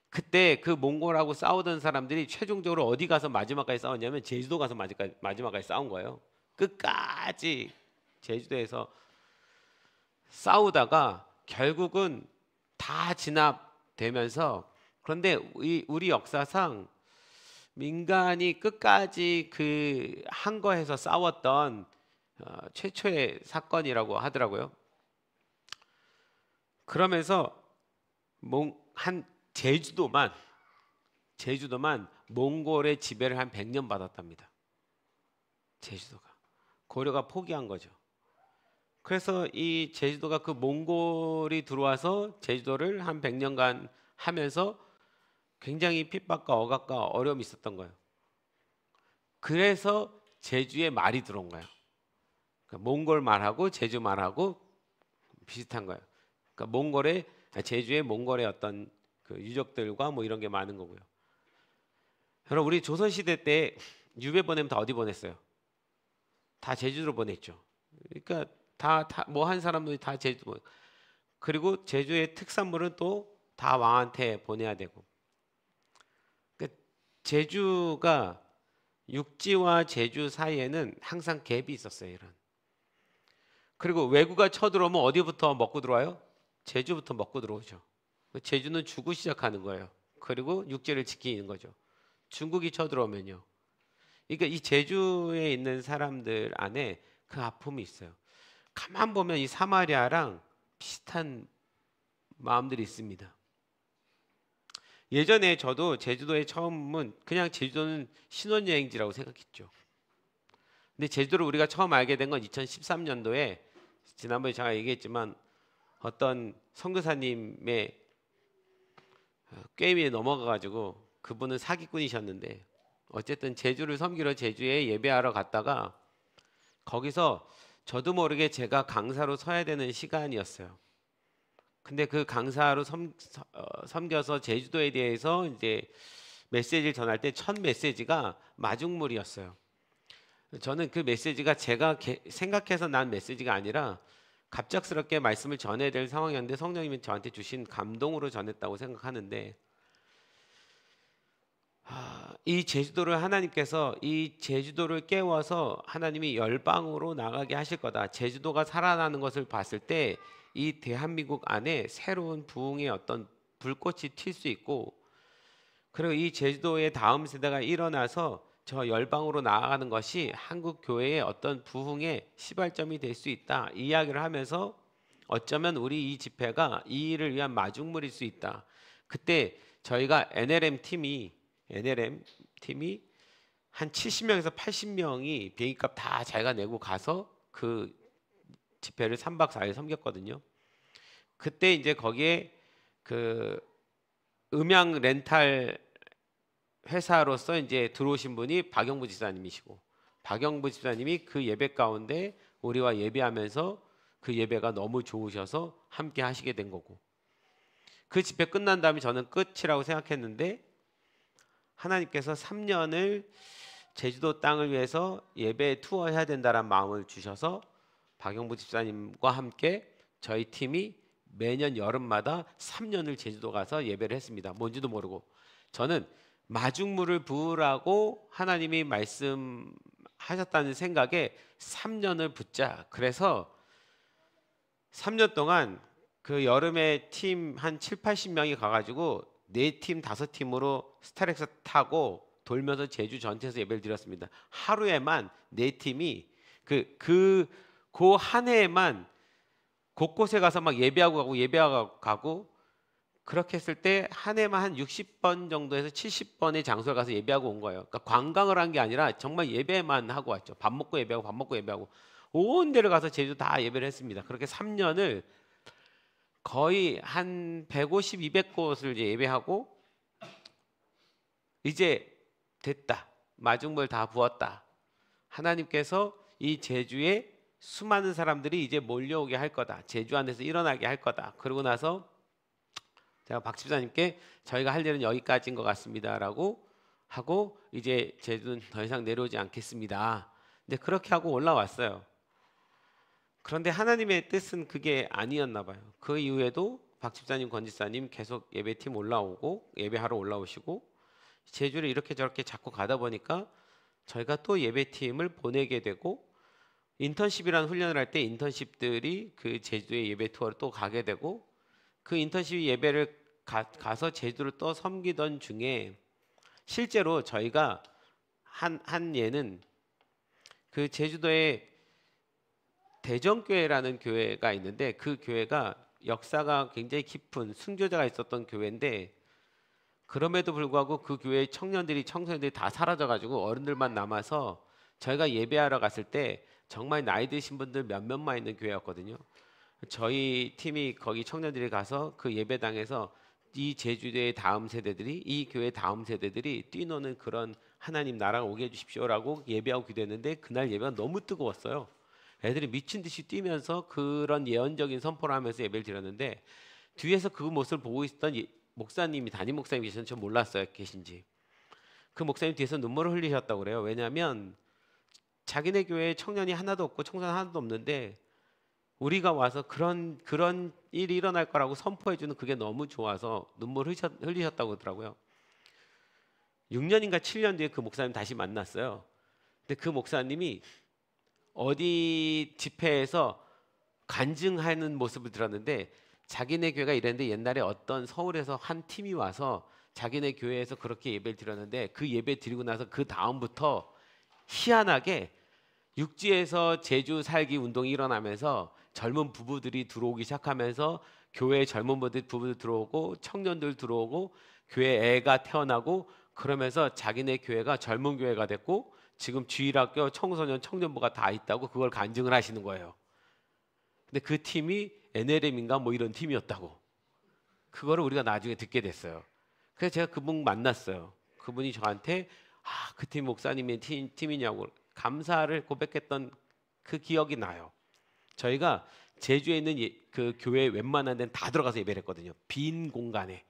그때 그 몽골하고 싸우던 사람들이 최종적으로 어디 가서 마지막까지 싸웠냐면 제주도 가서 마지막까지 싸운 거예요. 끝까지 제주도에서 싸우다가 결국은 다 진압되면서, 그런데 우리 역사상 민간이 끝까지 그 항거에서 싸웠던 최초의 사건이라고 하더라고요. 그러면서 한 제주도만 몽골의 지배를 한 100년 받았답니다. 제주도가. 고려가 포기한 거죠. 그래서 이 제주도가 그 몽골이 들어와서 제주도를 한 100년간 하면서 굉장히 핍박과 억압과 어려움이 있었던 거예요. 그래서 제주에 말이 들어온 거예요. 그러니까 몽골 말하고 제주 말하고 비슷한 거예요. 그러니까 제주에 몽골의 어떤 그 유적들과 뭐 이런 게 많은 거고요. 여러분, 우리 조선시대 때 유배 보내면 다 어디 보냈어요? 다 제주도로 보냈죠. 그러니까 뭐 한 사람들이 다 제주도. 그리고 제주의 특산물은 또 다 왕한테 보내야 되고. 그러니까 제주가 육지와 제주 사이에는 항상 갭이 있었어요. 이런. 그리고 외구가 쳐들어오면 어디부터 먹고 들어와요? 제주부터 먹고 들어오죠. 제주는 주고 시작하는 거예요. 그리고 육지를 지키는 거죠. 중국이 쳐들어오면요. 그러니까 이 제주에 있는 사람들 안에 그 아픔이 있어요. 가만 보면 이 사마리아랑 비슷한 마음들이 있습니다. 예전에 저도 제주도에 처음은 그냥 제주도는 신혼여행지라고 생각했죠. 근데 제주도를 우리가 처음 알게 된 건 2013년도에 지난번에 제가 얘기했지만 어떤 선교사님의 꾀임에 넘어가가지고, 그분은 사기꾼이셨는데 어쨌든 제주를 섬기러 제주에 예배하러 갔다가 거기서 저도 모르게 제가 강사로 서야 되는 시간이었어요. 근데 그 강사로 섬겨서 제주도에 대해서 이제 메시지를 전할 때 첫 메시지가 마중물이었어요. 저는 그 메시지가 제가 생각해서 난 메시지가 아니라 갑작스럽게 말씀을 전해야 될 상황이었는데 성령님이 저한테 주신 감동으로 전했다고 생각하는데, 이 제주도를 하나님께서 이 제주도를 깨워서 하나님이 열방으로 나가게 하실 거다. 제주도가 살아나는 것을 봤을 때 이 대한민국 안에 새로운 부흥의 어떤 불꽃이 튈 수 있고, 그리고 이 제주도의 다음 세대가 일어나서 저 열방으로 나아가는 것이 한국 교회의 어떤 부흥의 시발점이 될 수 있다. 이 이야기를 하면서 어쩌면 우리 이 집회가 이 일을 위한 마중물일 수 있다. 그때 저희가 NLM 팀이 한 70명에서 80명이 비행기값 다 자기가 내고 가서 그 집회를 3박 4일 섬겼거든요. 그때 이제 거기에 그 음향 렌탈 회사로서 이제 들어오신 분이 박영부 집사님이시고, 박영부 집사님이 그 예배 가운데 우리와 예배하면서 그 예배가 너무 좋으셔서 함께 하시게 된 거고, 그 집회 끝난 다음에 저는 끝이라고 생각했는데 하나님께서 3년을 제주도 땅을 위해서 예배 투어 해야 된다는 마음을 주셔서 박영부 집사님과 함께 저희 팀이 매년 여름마다 3년을 제주도 가서 예배를 했습니다. 뭔지도 모르고. 저는 마중물을 부으라고 하나님이 말씀하셨다는 생각에 3년을 붙자. 그래서 3년 동안 그 여름에 팀 한 7, 80명이 가가지고 4팀, 5팀으로 스타렉스 타고 돌면서 제주 전체에서 예배를 드렸습니다. 하루에만 4팀이 그 한 해에만 곳곳에 가서 막 예배하고 가고 그렇게 했을 때 한 해만 한 60번 정도에서 70번의 장소에 가서 예배하고 온 거예요. 그러니까 관광을 한 게 아니라 정말 예배만 하고 왔죠. 밥 먹고 예배하고 온 데를 가서 제주 다 예배를 했습니다. 그렇게 3년을 거의 한 150, 200곳을 이제 예배하고, 이제 됐다. 마중물 다 부었다. 하나님께서 이 제주에 수많은 사람들이 이제 몰려오게 할 거다. 제주 안에서 일어나게 할 거다. 그러고 나서 제가 박 집사님께 저희가 할 일은 여기까지인 것 같습니다라고 하고, 이제 제주는 더 이상 내려오지 않겠습니다. 근데 그렇게 하고 올라왔어요. 그런데 하나님의 뜻은 그게 아니었나 봐요. 그 이후에도 박 집사님, 권 집사님 계속 예배팀 올라오고 예배하러 올라오시고 제주를 이렇게 저렇게 자꾸 가다 보니까 저희가 또 예배팀을 보내게 되고 인턴십이라는 훈련을 할 때 인턴십들이 그 제주도의 예배 투어를 또 가게 되고 그 인턴십 예배를 가서 제주를 또 섬기던 중에 실제로 저희가 한 예는 그 제주도에 대전교회라는 교회가 있는데 그 교회가 역사가 굉장히 깊은 순교자가 있었던 교회인데 그럼에도 불구하고 그 교회 청소년들이 다 사라져가지고 어른들만 남아서 저희가 예배하러 갔을 때 정말 나이 드신 분들 몇몇만 있는 교회였거든요. 저희 팀이 거기 청년들이 가서 그 예배당에서 이 제주도의 다음 세대들이 이 교회 다음 세대들이 뛰노는 그런 하나님 나라가 오게 해주십시오라고 예배하고 기도했는데 그날 예배가 너무 뜨거웠어요. 애들이 미친 듯이 뛰면서 그런 예언적인 선포를 하면서 예배를 드렸는데 뒤에서 그 모습을 보고 있었던 목사님이 담임 목사님이 계셨는지 전 몰랐어요. 계신지. 그 목사님 뒤에서 눈물을 흘리셨다고 그래요. 왜냐하면 자기네 교회에 청년이 하나도 없고 청소년 하나도 없는데 우리가 와서 그런 일이 일어날 거라고 선포해 주는 그게 너무 좋아서 눈물 흘리셨다고 하더라고요. 6년인가 7년 뒤에 그 목사님 다시 만났어요. 근데 그 목사님이 어디 집회에서 간증하는 모습을 들었는데 자기네 교회가 이랬는데 옛날에 어떤 서울에서 한 팀이 와서 자기네 교회에서 그렇게 예배를 드렸는데 그 예배 드리고 나서 그 다음부터 희한하게 육지에서 제주 살기 운동이 일어나면서 젊은 부부들이 들어오기 시작하면서 교회에 젊은 부부들 들어오고 청년들 들어오고 교회 애가 태어나고 그러면서 자기네 교회가 젊은 교회가 됐고 지금 주일학교 청소년 청년부가 다 있다고 그걸 간증을 하시는 거예요. 근데 그 팀이 NLM인가 뭐 이런 팀이었다고. 그거를 우리가 나중에 듣게 됐어요. 그래서 제가 그분 만났어요. 그분이 저한테 그 팀 목사님의 팀이냐고 감사를 고백했던 그 기억이 나요. 저희가 제주에 있는 그 교회 웬만한 데는 다 들어가서 예배를 했거든요. 빈 공간에.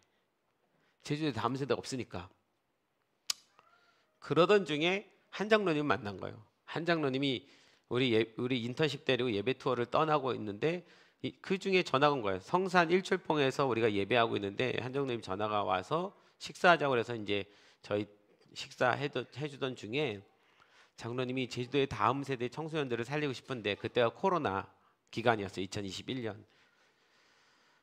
제주에 다음 세대가 없으니까. 그러던 중에 한 장로님 만난 거예요. 한 장로님이 우리 인턴십 데리고 예배 투어를 떠나고 있는데 그 중에 전화가 온 거예요. 성산 일출봉에서 우리가 예배하고 있는데 한 장로님 전화가 와서 식사하자고 그래서 이제 저희 해주던 중에 장로님이 제주도의 다음 세대 청소년들을 살리고 싶은데 그때가 코로나 기간이었어요. 2021년.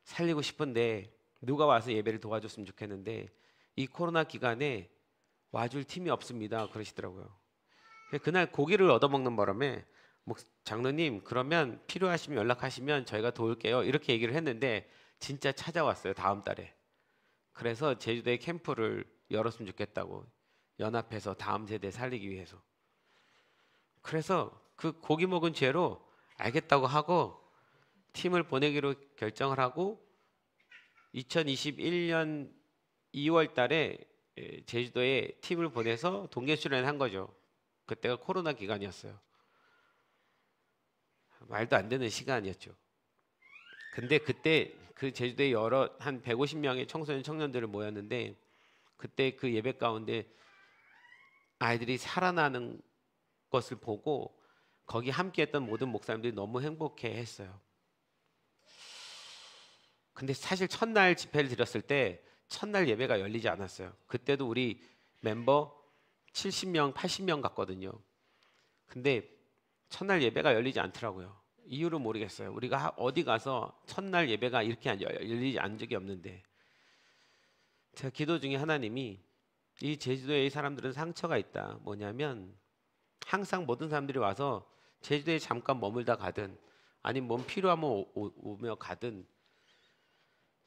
살리고 싶은데 누가 와서 예배를 도와줬으면 좋겠는데 이 코로나 기간에 와줄 팀이 없습니다. 그러시더라고요. 그날 고기를 얻어먹는 바람에 장로님 그러면 필요하시면 연락하시면 저희가 도울게요. 이렇게 얘기를 했는데 진짜 찾아왔어요. 다음 달에. 그래서 제주도에 캠프를 열었으면 좋겠다고 연합해서 다음 세대 살리기 위해서. 그래서 그 고기 먹은 죄로 알겠다고 하고 팀을 보내기로 결정을 하고 2021년 2월 달에 제주도에 팀을 보내서 동계 수련한 거죠. 그때가 코로나 기간이었어요. 말도 안 되는 시간이었죠. 근데 그때 그 제주도에 한 150명의 청소년 청년들을 모였는데 그때 그 예배 가운데 아이들이 살아나는 것을 보고 거기 함께했던 모든 목사님들이 너무 행복해했어요. 근데 사실 첫날 집회를 드렸을 때 첫날 예배가 열리지 않았어요. 그때도 우리 멤버 70명, 80명 갔거든요. 근데 첫날 예배가 열리지 않더라고요. 이유를 모르겠어요. 우리가 어디 가서 첫날 예배가 이렇게 열리지 않은 적이 없는데 제가 기도 중에 하나님이 이 제주도에 이 사람들은 상처가 있다. 뭐냐면 항상 모든 사람들이 와서 제주도에 잠깐 머물다 가든 아니면 몸 필요하면 오며 가든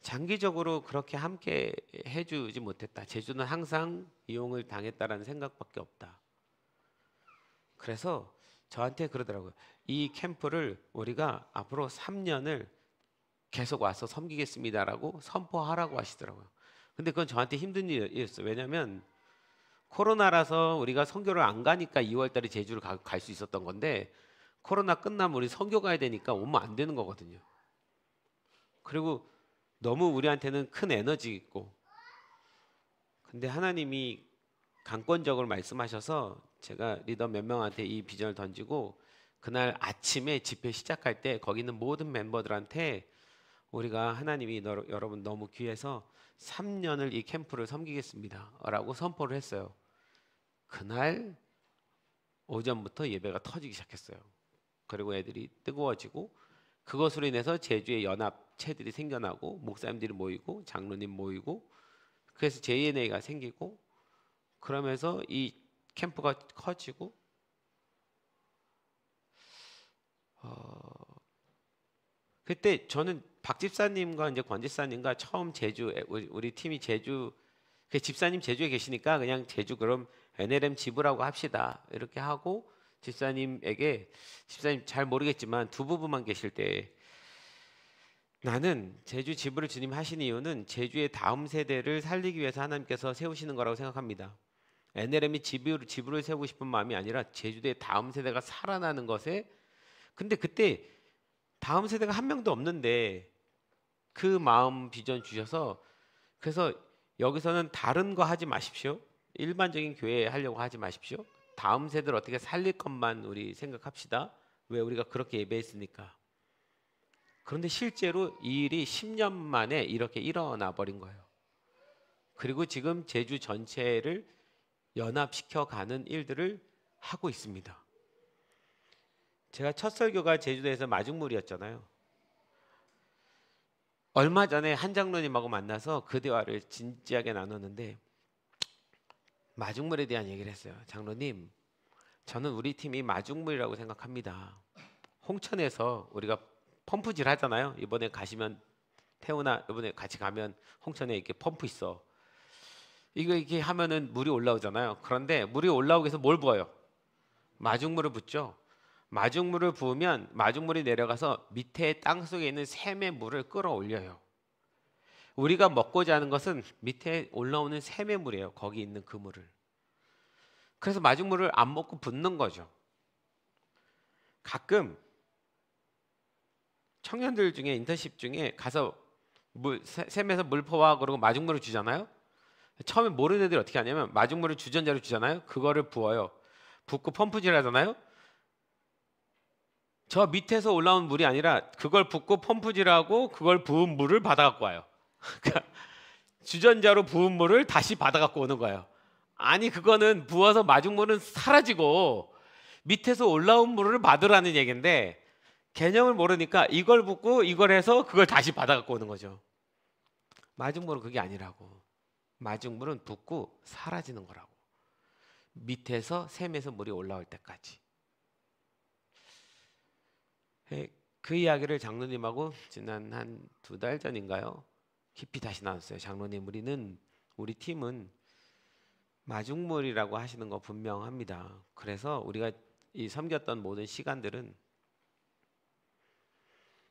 장기적으로 그렇게 함께 해주지 못했다. 제주는 항상 이용을 당했다라는 생각밖에 없다. 그래서 저한테 그러더라고요. 이 캠프를 우리가 앞으로 3년을 계속 와서 섬기겠습니다라고 선포하라고 하시더라고요. 근데 그건 저한테 힘든 일이었어요. 왜냐하면 코로나라서 우리가 선교를 안 가니까 2월 달에 제주를 갈 수 있었던 건데 코로나 끝나면 우리 선교 가야 되니까 오면 안 되는 거거든요. 그리고 너무 우리한테는 큰 에너지 있고 근데 하나님이 강권적으로 말씀하셔서 제가 리더 몇 명한테 이 비전을 던지고 그날 아침에 집회 시작할 때 거기 있는 모든 멤버들한테 우리가 하나님이 여러분 너무 귀해서 3년을 이 캠프를 섬기겠습니다 라고 선포를 했어요. 그날 오전부터 예배가 터지기 시작했어요. 그리고 애들이 뜨거워지고 그것으로 인해서 제주에 연합체들이 생겨나고 목사님들이 모이고 장로님 모이고 그래서 JNA가 생기고 그러면서 이 캠프가 커지고 그때 저는 박 집사님과 이제 권 집사님과 처음 제주 우리 팀이 제주 그 집사님 제주에 계시니까 그냥 제주 그럼 NLM 지부라고 합시다 이렇게 하고 집사님에게 집사님 잘 모르겠지만 두 부부만 계실 때 나는 제주 지부를 주님 하신 이유는 제주의 다음 세대를 살리기 위해서 하나님께서 세우시는 거라고 생각합니다. NLM이 지부를 세우고 싶은 마음이 아니라 제주도의 다음 세대가 살아나는 것에 근데 그때 다음 세대가 한 명도 없는데 그 마음 비전 주셔서 그래서 여기서는 다른 거 하지 마십시오. 일반적인 교회 하려고 하지 마십시오. 다음 세대를 어떻게 살릴 것만 우리 생각합시다. 왜 우리가 그렇게 예배했으니까. 그런데 실제로 이 일이 10년 만에 이렇게 일어나 버린 거예요. 그리고 지금 제주 전체를 연합시켜 가는 일들을 하고 있습니다. 제가 첫 설교가 제주도에서 마중물이었잖아요. 얼마 전에 한 장로님하고 만나서 그 대화를 진지하게 나눴는데 마중물에 대한 얘기를 했어요. 장로님, 저는 우리 팀이 마중물이라고 생각합니다. 홍천에서 우리가 펌프질 하잖아요. 이번에 가시면 태우나 이번에 같이 가면 홍천에 이렇게 펌프 있어. 이게 하면은 물이 올라오잖아요. 그런데 물이 올라오기 위해서 뭘 부어요? 마중물을 붓죠. 마중물을 부으면 마중물이 내려가서 밑에 땅 속에 있는 샘의 물을 끌어올려요. 우리가 먹고자 하는 것은 밑에 올라오는 샘의 물이에요. 거기 있는 그 물을. 그래서 마중물을 안 먹고 붓는 거죠. 가끔 청년들 중에 인턴십 중에 가서 샘에서 물 퍼와 그러고 마중물을 주잖아요. 처음에 모르는 애들이 어떻게 하냐면 마중물을 주전자로 주잖아요. 그거를 부어요. 붓고 펌프질 하잖아요. 저 밑에서 올라온 물이 아니라 그걸 붓고 펌프질하고 그걸 부은 물을 받아 갖고 와요. 그러니까 주전자로 부은 물을 다시 받아 갖고 오는 거예요. 아니 그거는 부어서 마중물은 사라지고 밑에서 올라온 물을 받으라는 얘기인데 개념을 모르니까 이걸 붓고 이걸 해서 그걸 다시 받아 갖고 오는 거죠. 마중물은 그게 아니라고. 마중물은 붓고 사라지는 거라고. 밑에서 샘에서 물이 올라올 때까지. 그 이야기를 장로님하고 지난 한 2달 전인가요? 깊이 다시 나눴어요. 장로님, 우리 팀은 마중물이라고 하시는 거 분명합니다. 그래서 우리가 이 섬겼던 모든 시간들은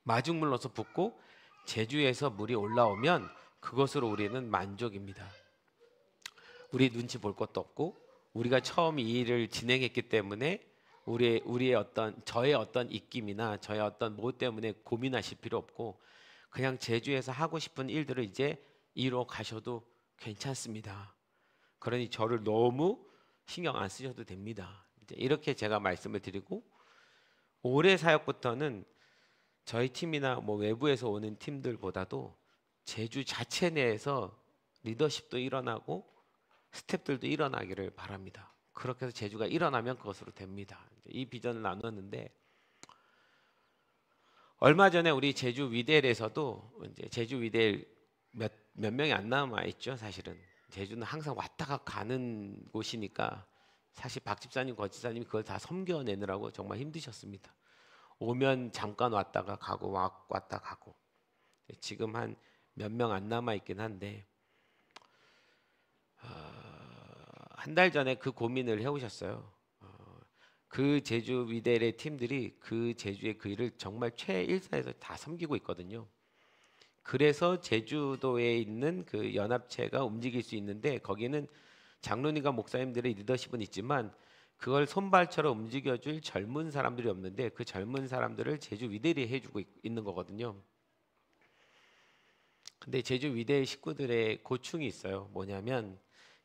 마중물로서 붓고 제주에서 물이 올라오면 그것으로 우리는 만족입니다. 우리 눈치 볼 것도 없고 우리가 처음 이 일을 진행했기 때문에 저의 어떤 입김이나 저의 어떤 뭐 때문에 고민하실 필요 없고 그냥 제주에서 하고 싶은 일들을 이제 이뤄 가셔도 괜찮습니다. 그러니 저를 너무 신경 안 쓰셔도 됩니다. 이제 이렇게 제가 말씀을 드리고 올해 사역부터는 저희 팀이나 뭐 외부에서 오는 팀들보다도 제주 자체 내에서 리더십도 일어나고 스태프들도 일어나기를 바랍니다. 그렇게 해서 제주가 일어나면 그것으로 됩니다. 이 비전을 나눴는데 얼마 전에 우리 제주 위델에서도 이제 제주 위델 몇 명이 안 남아 있죠. 사실은 제주는 항상 왔다가 가는 곳이니까 사실 박 집사님, 권 집사님이 그걸 다 섬겨내느라고 정말 힘드셨습니다. 오면 잠깐 왔다가 가고 왔다 가고 지금 한 몇 명 안 남아 있긴 한데 한 달 전에 그 고민을 해오셨어요. 그 제주 위델의 팀들이 그 제주의 그 일을 정말 최일선에서 다 섬기고 있거든요. 그래서 제주도에 있는 그 연합체가 움직일 수 있는데 거기는 장로님과 목사님들의 리더십은 있지만 그걸 손발처럼 움직여줄 젊은 사람들이 없는데 그 젊은 사람들을 제주 위델이 해주고 있는 거거든요. 근데 제주 위대 식구들의 고충이 있어요. 뭐냐면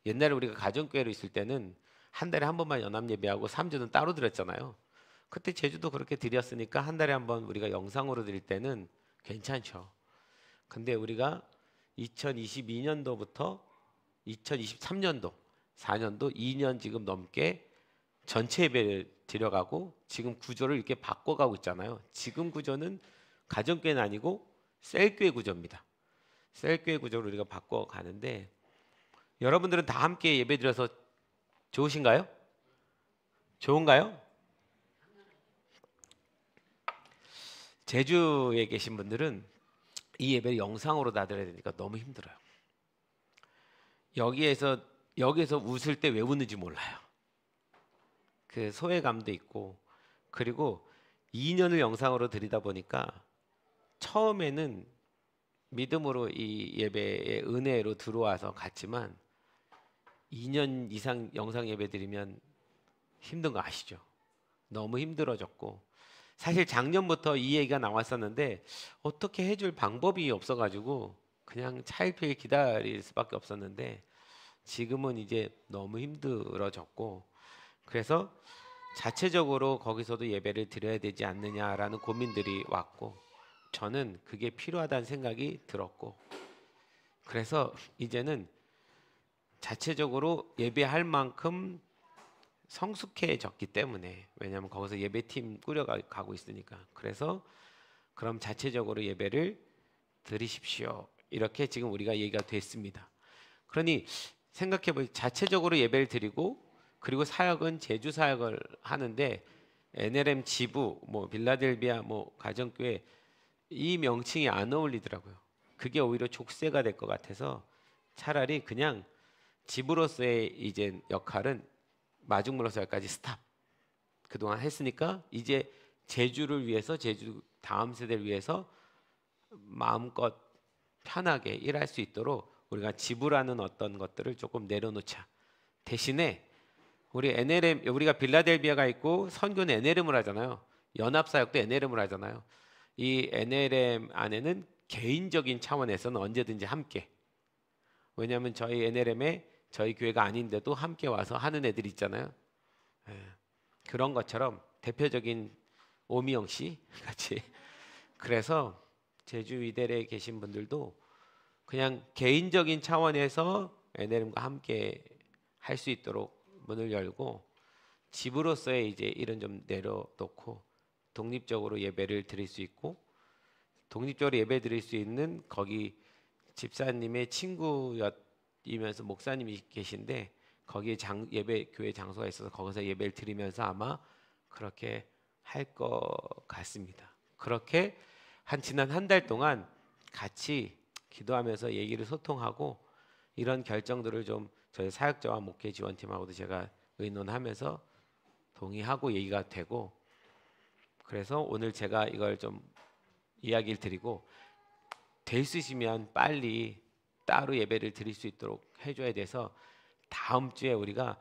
옛날에 우리가 가정교회로 있을 때는 한 달에 한 번만 연합 예배하고 3주는 따로 드렸잖아요. 그때 제주도 그렇게 드렸으니까 한 달에 한 번 우리가 영상으로 드릴 때는 괜찮죠. 근데 우리가 2022년도부터 2023년도, 4년도 2년 지금 넘게 전체 예배를 드려가고 지금 구조를 이렇게 바꿔가고 있잖아요. 지금 구조는 가정교회는 아니고 셀교회 구조입니다. 셀교회 구조를 우리가 바꿔가는데 여러분들은 다 함께 예배 드려서 좋으신가요? 좋은가요? 제주에 계신 분들은 이 예배를 영상으로 다 드려야 되니까 너무 힘들어요. 여기에서 웃을 때 왜 웃는지 몰라요. 그 소외감도 있고, 그리고 2년을 영상으로 드리다 보니까 처음에는 믿음으로 이 예배의 은혜로 들어와서 갔지만 2년 이상 영상 예배 드리면 힘든 거 아시죠? 너무 힘들어졌고, 사실 작년부터 이 얘기가 나왔었는데 어떻게 해줄 방법이 없어가지고 그냥 차일피일 기다릴 수밖에 없었는데 지금은 이제 너무 힘들어졌고, 그래서 자체적으로 거기서도 예배를 드려야 되지 않느냐라는 고민들이 왔고, 저는 그게 필요하다는 생각이 들었고, 그래서 이제는 자체적으로 예배할 만큼 성숙해졌기 때문에, 왜냐하면 거기서 예배팀 꾸려가고 있으니까, 그래서 그럼 자체적으로 예배를 드리십시오, 이렇게 지금 우리가 얘기가 됐습니다. 그러니 생각해보세요. 자체적으로 예배를 드리고, 그리고 사역은 제주 사역을 하는데 NLM 지부, 뭐 빌라델비아, 뭐 가정교회, 이 명칭이 안 어울리더라고요. 그게 오히려 족쇄가 될 것 같아서 차라리 그냥 지부로서의 이제 역할은 마중물로서 여기까지 스탑. 그동안 했으니까 이제 제주를 위해서, 제주 다음 세대를 위해서 마음껏 편하게 일할 수 있도록 우리가 지부라는 어떤 것들을 조금 내려놓자. 대신에 우리 NLM, 우리가 빌라델비아가 있고 선교는 NLM을 하잖아요. 연합사역도 NLM을 하잖아요. 이 NLM 안에는 개인적인 차원에서는 언제든지 함께, 왜냐하면 저희 NLM에 저희 교회가 아닌데도 함께 와서 하는 애들 있잖아요. 그런 것처럼 대표적인 오미영 씨 같이. 그래서 제주 이대에 계신 분들도 그냥 개인적인 차원에서 NLM과 함께 할 수 있도록 문을 열고, 집으로서의 이제 일은 좀 내려놓고 독립적으로 예배를 드릴 수 있고, 독립적으로 예배 드릴 수 있는 거기 집사님의 친구이면서 목사님이 계신데 거기에 예배 교회 장소가 있어서 거기서 예배를 드리면서 아마 그렇게 할 것 같습니다. 그렇게 지난 한 달 동안 같이 기도하면서 얘기를 소통하고 이런 결정들을 좀 저희 사역자와 목회 지원팀하고도 제가 의논하면서 동의하고 얘기가 되고, 그래서 오늘 제가 이걸 좀 이야기를 드리고, 될 수 있으면 빨리 따로 예배를 드릴 수 있도록 해줘야 돼서 다음 주에 우리가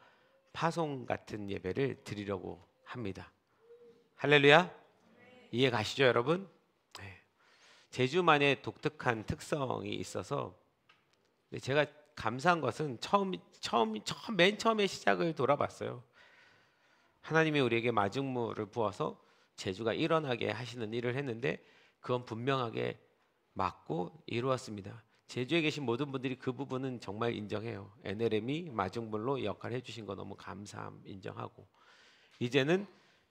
파송 같은 예배를 드리려고 합니다. 할렐루야. 이해 가시죠, 여러분? 네. 제주만의 독특한 특성이 있어서 제가 감사한 것은 맨 처음에 시작을 돌아봤어요. 하나님이 우리에게 마중물을 부어서 제주가 일어나게 하시는 일을 했는데 그건 분명하게 맞고 이루었습니다. 제주에 계신 모든 분들이 그 부분은 정말 인정해요. NLM이 마중물로 역할을 해주신 거 너무 감사함 인정하고, 이제는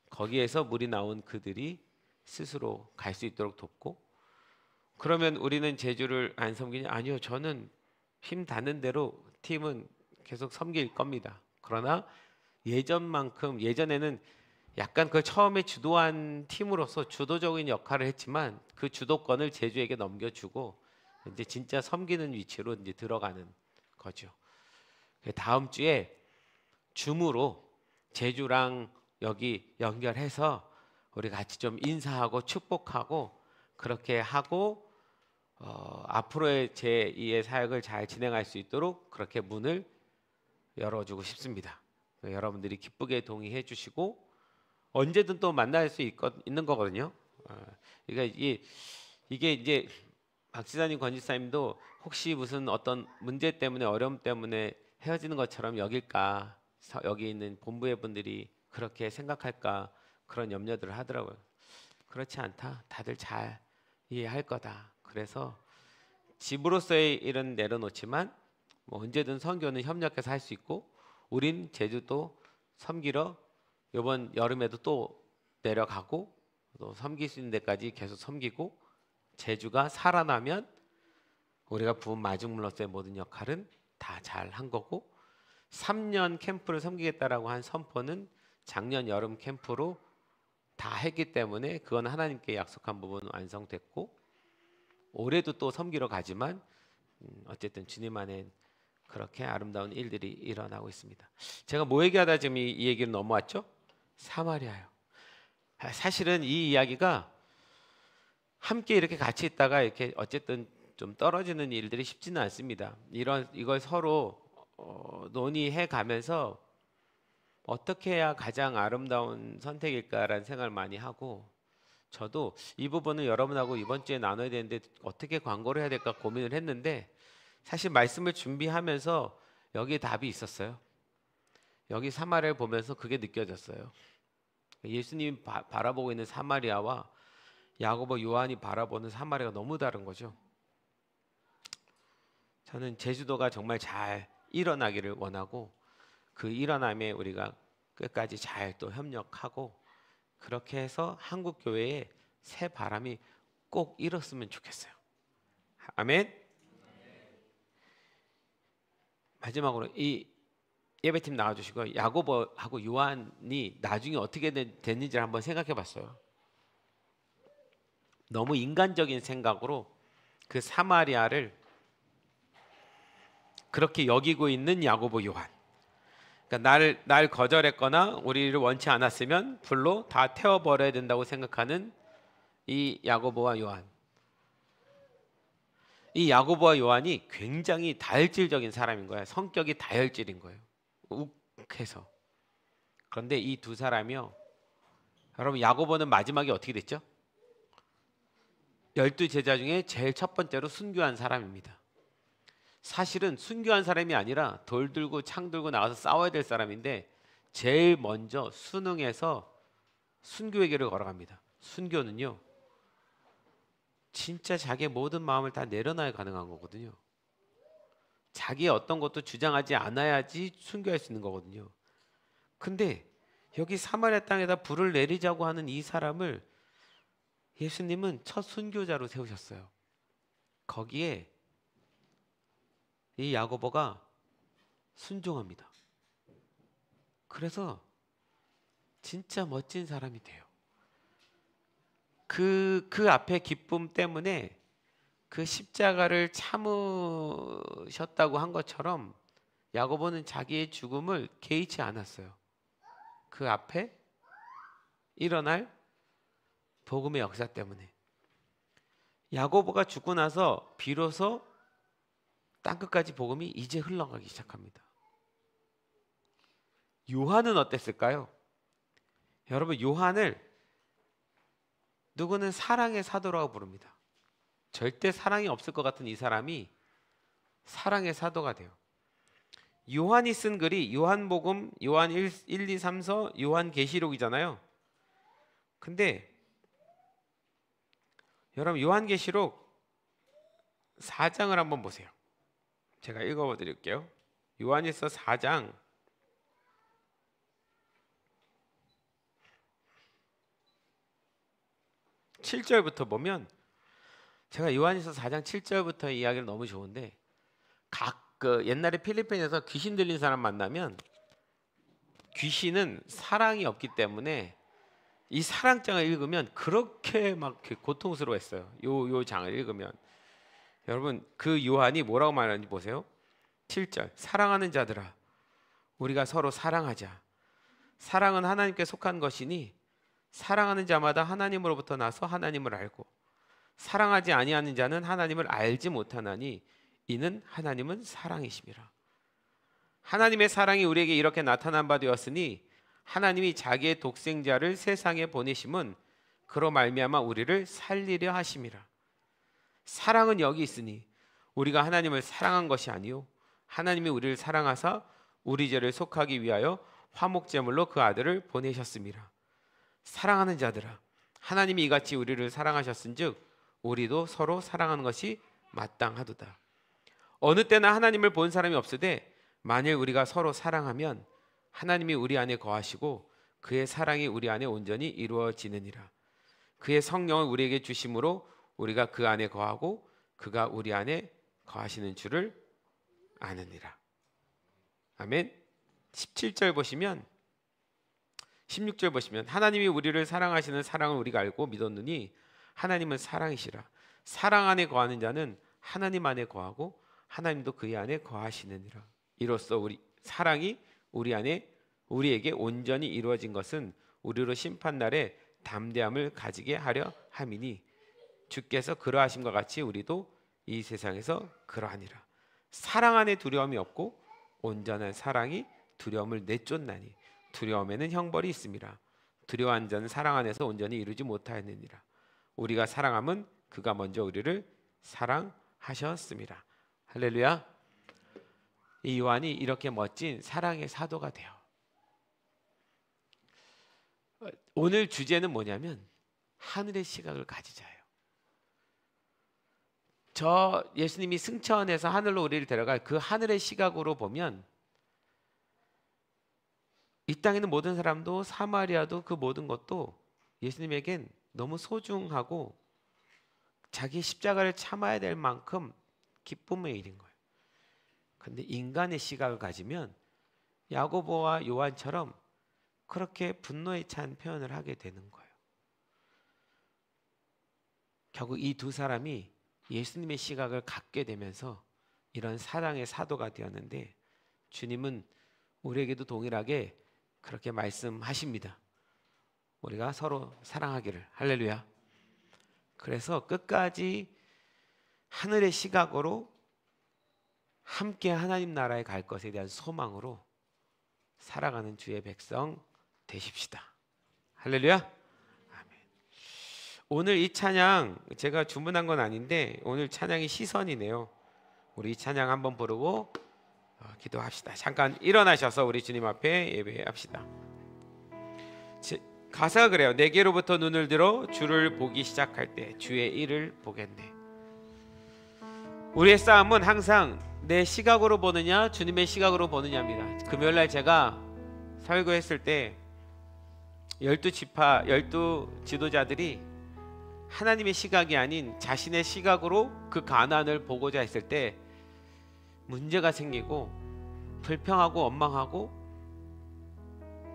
거기에서 물이 나온 그들이 스스로 갈 수 있도록 돕고, 그러면 우리는 제주를 안 섬기냐? 아니요, 저는 힘 닿는 대로 팀은 계속 섬길 겁니다. 그러나 예전에는 약간 그 처음에 주도한 팀으로서 주도적인 역할을 했지만 그 주도권을 제주에게 넘겨주고 이제 진짜 섬기는 위치로 이제 들어가는 거죠. 다음 주에 줌으로 제주랑 여기 연결해서 우리 같이 좀 인사하고 축복하고 그렇게 하고 앞으로의 제2의 사역을 잘 진행할 수 있도록 그렇게 문을 열어주고 싶습니다. 여러분들이 기쁘게 동의해 주시고 언제든 또 만날 수 있는 거거든요. 그러니까 이게 이제 박 지사님, 권 지사님도 혹시 무슨 어떤 문제 때문에 어려움 때문에 헤어지는 것처럼 여길까, 여기 있는 본부의 분들이 그렇게 생각할까 그런 염려들을 하더라고요. 그렇지 않다. 다들 잘 이해할 거다. 그래서 집으로서의 일은 내려놓지만 뭐 언제든 선교는 협력해서 할 수 있고, 우린 제주도 섬기러 이번 여름에도 또 내려가고 또 섬길 수 있는 데까지 계속 섬기고, 제주가 살아나면 우리가 부은 마중물로서의 모든 역할은 다 잘 한 거고, 3년 캠프를 섬기겠다라고 한 선포는 작년 여름 캠프로 다 했기 때문에 그건 하나님께 약속한 부분은 완성됐고, 올해도 또 섬기러 가지만 어쨌든 주님 안에 그렇게 아름다운 일들이 일어나고 있습니다. 제가 뭐 얘기하다 지금 이 얘기를 넘어왔죠? 사마리아요. 사실은 이 이야기가 함께 이렇게 같이 있다가 이렇게 어쨌든 좀 떨어지는 일들이 쉽지는 않습니다. 이걸 서로 논의해 가면서 어떻게 해야 가장 아름다운 선택일까라는 생각을 많이 하고, 저도 이 부분을 여러분하고 이번 주에 나눠야 되는데 어떻게 광고를 해야 될까 고민을 했는데, 사실 말씀을 준비하면서 여기에 답이 있었어요. 여기 사마리아를 보면서 그게 느껴졌어요. 예수님이 바라보고 있는 사마리아와 야고보, 요한이 바라보는 사마리아가 너무 다른 거죠. 저는 제주도가 정말 잘 일어나기를 원하고, 그 일어남에 우리가 끝까지 잘 또 협력하고, 그렇게 해서 한국 교회에 새 바람이 꼭 일었으면 좋겠어요. 아멘. 마지막으로 이 예배팀 나와주시고 야고보하고 요한이 나중에 어떻게 됐는지를 한번 생각해 봤어요. 너무 인간적인 생각으로 그 사마리아를 그렇게 여기고 있는 야고보, 요한. 그러니까 날 거절했거나 우리를 원치 않았으면 불로 다 태워버려야 된다고 생각하는 이 야고보와 요한. 이 야고보와 요한이 굉장히 다혈질적인 사람인 거예요. 성격이 다혈질인 거예요. 욱해서. 그런데 이 두 사람이요, 여러분, 야고보는 마지막에 어떻게 됐죠? 12제자 중에 제일 첫 번째로 순교한 사람입니다. 사실은 순교한 사람이 아니라 돌 들고 창 들고 나가서 싸워야 될 사람인데 제일 먼저 순응해서 순교의 길을 걸어갑니다. 순교는요, 진짜 자기의 모든 마음을 다 내려놔야 가능한 거거든요. 자기의 어떤 것도 주장하지 않아야지 순교할 수 있는 거거든요. 근데 여기 사마리아 땅에다 불을 내리자고 하는 이 사람을 예수님은 첫 순교자로 세우셨어요. 거기에 이 야고보가 순종합니다. 그래서 진짜 멋진 사람이 돼요. 그 앞에 기쁨 때문에 그 십자가를 참으셨다고 한 것처럼 야고보는 자기의 죽음을 개의치 않았어요. 그 앞에 일어날 복음의 역사 때문에. 야고보가 죽고 나서 비로소 땅끝까지 복음이 이제 흘러가기 시작합니다. 요한은 어땠을까요? 여러분, 요한을 누구는 사랑의 사도라고 부릅니다. 절대 사랑이 없을 것 같은 이 사람이 사랑의 사도가 돼요. 요한이 쓴 글이 요한복음, 요한 1, 2, 3서, 요한계시록이잖아요. 근데 여러분, 요한계시록 4장을 한번 보세요. 제가 읽어 드릴게요. 요한일서 4장 7절부터 보면, 제가 요한일서 4장 7절부터 이야기를 너무 좋은데, 옛날에 필리핀에서 귀신 들린 사람 만나면 귀신은 사랑이 없기 때문에 이 사랑장을 읽으면 그렇게 막 고통스러워했어요. 요 장을 읽으면. 여러분, 그 요한이 뭐라고 말하는지 보세요. 7절, 사랑하는 자들아, 우리가 서로 사랑하자. 사랑은 하나님께 속한 것이니 사랑하는 자마다 하나님으로부터 나서 하나님을 알고, 사랑하지 아니하는 자는 하나님을 알지 못하나니 이는 하나님은 사랑이심이라. 하나님의 사랑이 우리에게 이렇게 나타난 바 되었으니 하나님이 자기의 독생자를 세상에 보내심은 그로 말미암아 우리를 살리려 하심이라. 사랑은 여기 있으니 우리가 하나님을 사랑한 것이 아니요 하나님이 우리를 사랑하사 우리 죄를 속하기 위하여 화목제물로 그 아들을 보내셨음이라. 사랑하는 자들아, 하나님이 이같이 우리를 사랑하셨은즉 우리도 서로 사랑하는 것이 마땅하도다. 어느 때나 하나님을 본 사람이 없으되 만일 우리가 서로 사랑하면 하나님이 우리 안에 거하시고 그의 사랑이 우리 안에 온전히 이루어지느니라. 그의 성령을 우리에게 주심으로 우리가 그 안에 거하고 그가 우리 안에 거하시는 줄을 아느니라. 아멘. 17절 보시면 16절 보시면 하나님이 우리를 사랑하시는 사랑을 우리가 알고 믿었느니 하나님은 사랑이시라. 사랑 안에 거하는 자는 하나님 안에 거하고 하나님도 그의 안에 거하시느니라. 이로써 우리 사랑이 우리 안에 우리에게 온전히 이루어진 것은 우리로 심판날에 담대함을 가지게 하려 함이니 주께서 그러하심과 같이 우리도 이 세상에서 그러하니라. 사랑 안에 두려움이 없고 온전한 사랑이 두려움을 내쫓나니 두려움에는 형벌이 있음이라. 두려워한 자는 사랑 안에서 온전히 이루지 못하였느니라. 우리가 사랑함은 그가 먼저 우리를 사랑하셨음이라. 할렐루야. 이 요한이 이렇게 멋진 사랑의 사도가 돼요. 오늘 주제는 뭐냐면 하늘의 시각을 가지자예요. 저 예수님이 승천해서 하늘로 우리를 데려갈 그 하늘의 시각으로 보면 이 땅에 있는 모든 사람도 사마리아도 그 모든 것도 예수님에겐 너무 소중하고 자기 십자가를 참아야 될 만큼 기쁨의 일인 거예요. 그런데 인간의 시각을 가지면 야고보와 요한처럼 그렇게 분노에 찬 표현을 하게 되는 거예요. 결국 이 두 사람이 예수님의 시각을 갖게 되면서 이런 사랑의 사도가 되었는데 주님은 우리에게도 동일하게 그렇게 말씀하십니다. 우리가 서로 사랑하기를. 할렐루야. 그래서 끝까지 하늘의 시각으로 함께 하나님 나라에 갈 것에 대한 소망으로 살아가는 주의 백성 되십시다. 할렐루야. 아멘. 오늘 이 찬양 제가 주문한 건 아닌데 오늘 찬양이 시선이네요. 우리 이 찬양 한번 부르고 기도합시다. 잠깐 일어나셔서 우리 주님 앞에 예배합시다. 가사가 그래요. 내게로부터 눈을 들어 주를 보기 시작할 때 주의 일을 보겠네. 우리의 싸움은 항상 내 시각으로 보느냐 주님의 시각으로 보느냐입니다. 금요일날 제가 설교했을 때 12지파 12 지도자들이 하나님의 시각이 아닌 자신의 시각으로 그 가나안을 보고자 했을 때 문제가 생기고 불평하고 원망하고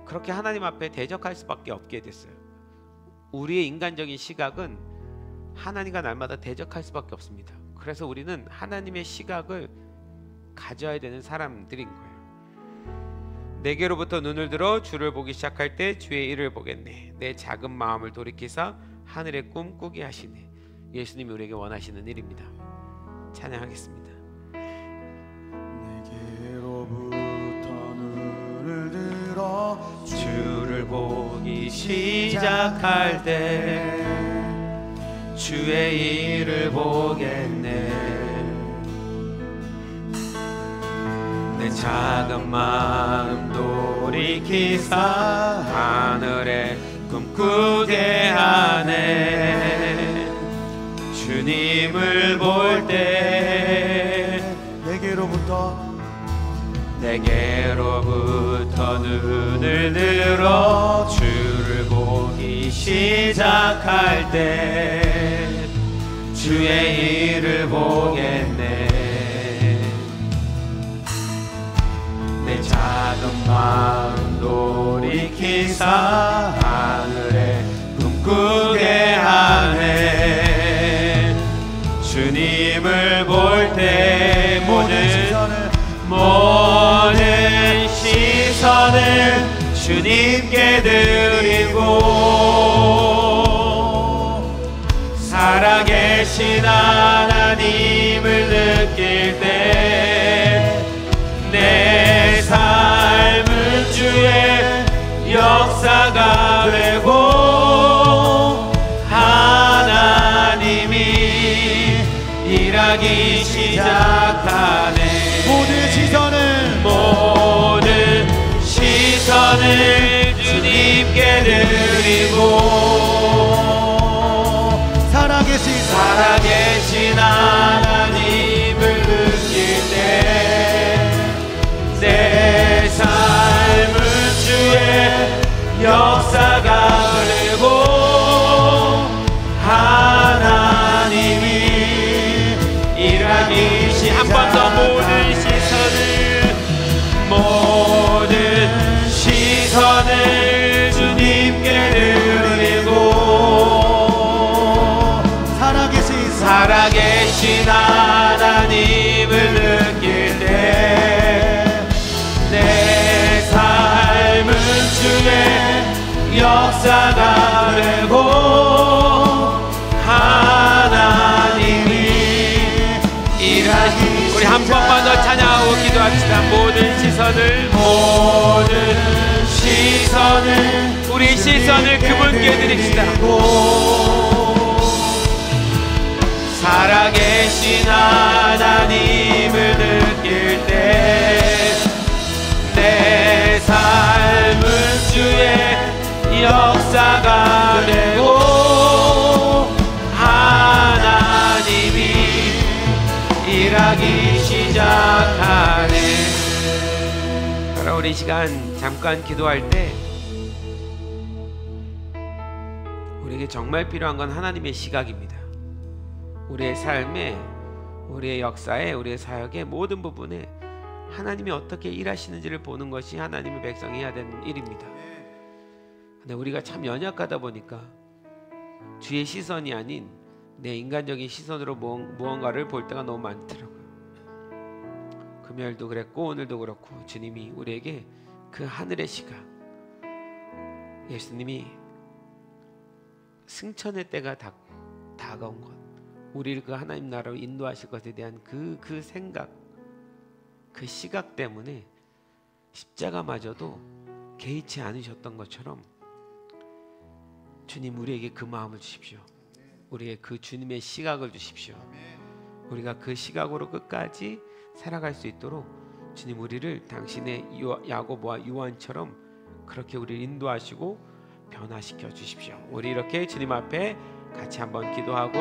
그렇게 하나님 앞에 대적할 수밖에 없게 됐어요. 우리의 인간적인 시각은 하나님과 날마다 대적할 수밖에 없습니다. 그래서 우리는 하나님의 시각을 가져야 되는 사람들인 거예요. 내게로부터 눈을 들어 주를 보기 시작할 때 주의 일을 보겠네. 내 작은 마음을 돌이키사 하늘의 꿈 꾸게 하시네. 예수님이 우리에게 원하시는 일입니다. 찬양하겠습니다.
내게로부터 눈을 들어
주를 보기 시작할 때 주의 일을 보겠네. 내 작은 마음 돌이키사 하늘에 꿈꾸게 하네. 주님을 볼 때 내게로부터 눈을 들어 주를 보기 시작할 때 주의 일을 보겠네. 내 작은 마음 돌이키사 하늘에 꿈꾸게 하네. 주님을 볼 때 모든 시선을 주님께 드리고 살아계신 하나님을 느낄 때 내 삶은 주의 역사가 되고 하나님이 일하기 시작하네. 모든 시선을 주님께 드리고 살아계신 하나님을 느낄 때 내 삶은 주의 역사가 되고 하나님이 일하기 시 한 번 더 모든 시선을 주님께 드리고 살아계신 하나님을 느낄 때 내 삶은 주의 역사가 되고 하나님이 일하시. 우리 한 번만 더 찬양하고 기도합시다. 모든 시선을 우리 시선을 그분께 드립시다. 살아계신 하나님을 느낄 때 내 삶은 주의 역사가 되고 하나님이 일하기 시작하네. 바로 우리 시간 잠깐 기도할 때 우리에게 정말 필요한 건 하나님의 시각입니다. 우리의 삶에, 우리의 역사에, 우리의 사역의 모든 부분에 하나님이 어떻게 일하시는지를 보는 것이 하나님의 백성이 해야 되는 일입니다. 근데 우리가 참 연약하다 보니까 주의 시선이 아닌 내 인간적인 시선으로 무언가를 볼 때가 너무 많더라고요. 금요일도 그랬고 오늘도 그렇고 주님이 우리에게 그 하늘의 시각, 예수님이 승천의 때가 다가온 것, 우리를 그 하나님 나라로 인도하실 것에 대한 그 생각, 그 시각 때문에 십자가마저도 개의치 않으셨던 것처럼 주님 우리에게 그 마음을 주십시오. 우리에게 그 주님의 시각을 주십시오. 우리가 그 시각으로 끝까지 살아갈 수 있도록 주님 우리를 당신의 야고보와 요한처럼 그렇게 우리를 인도하시고 변화시켜 주십시오. 우리 이렇게 주님 앞에 같이 한번 기도하고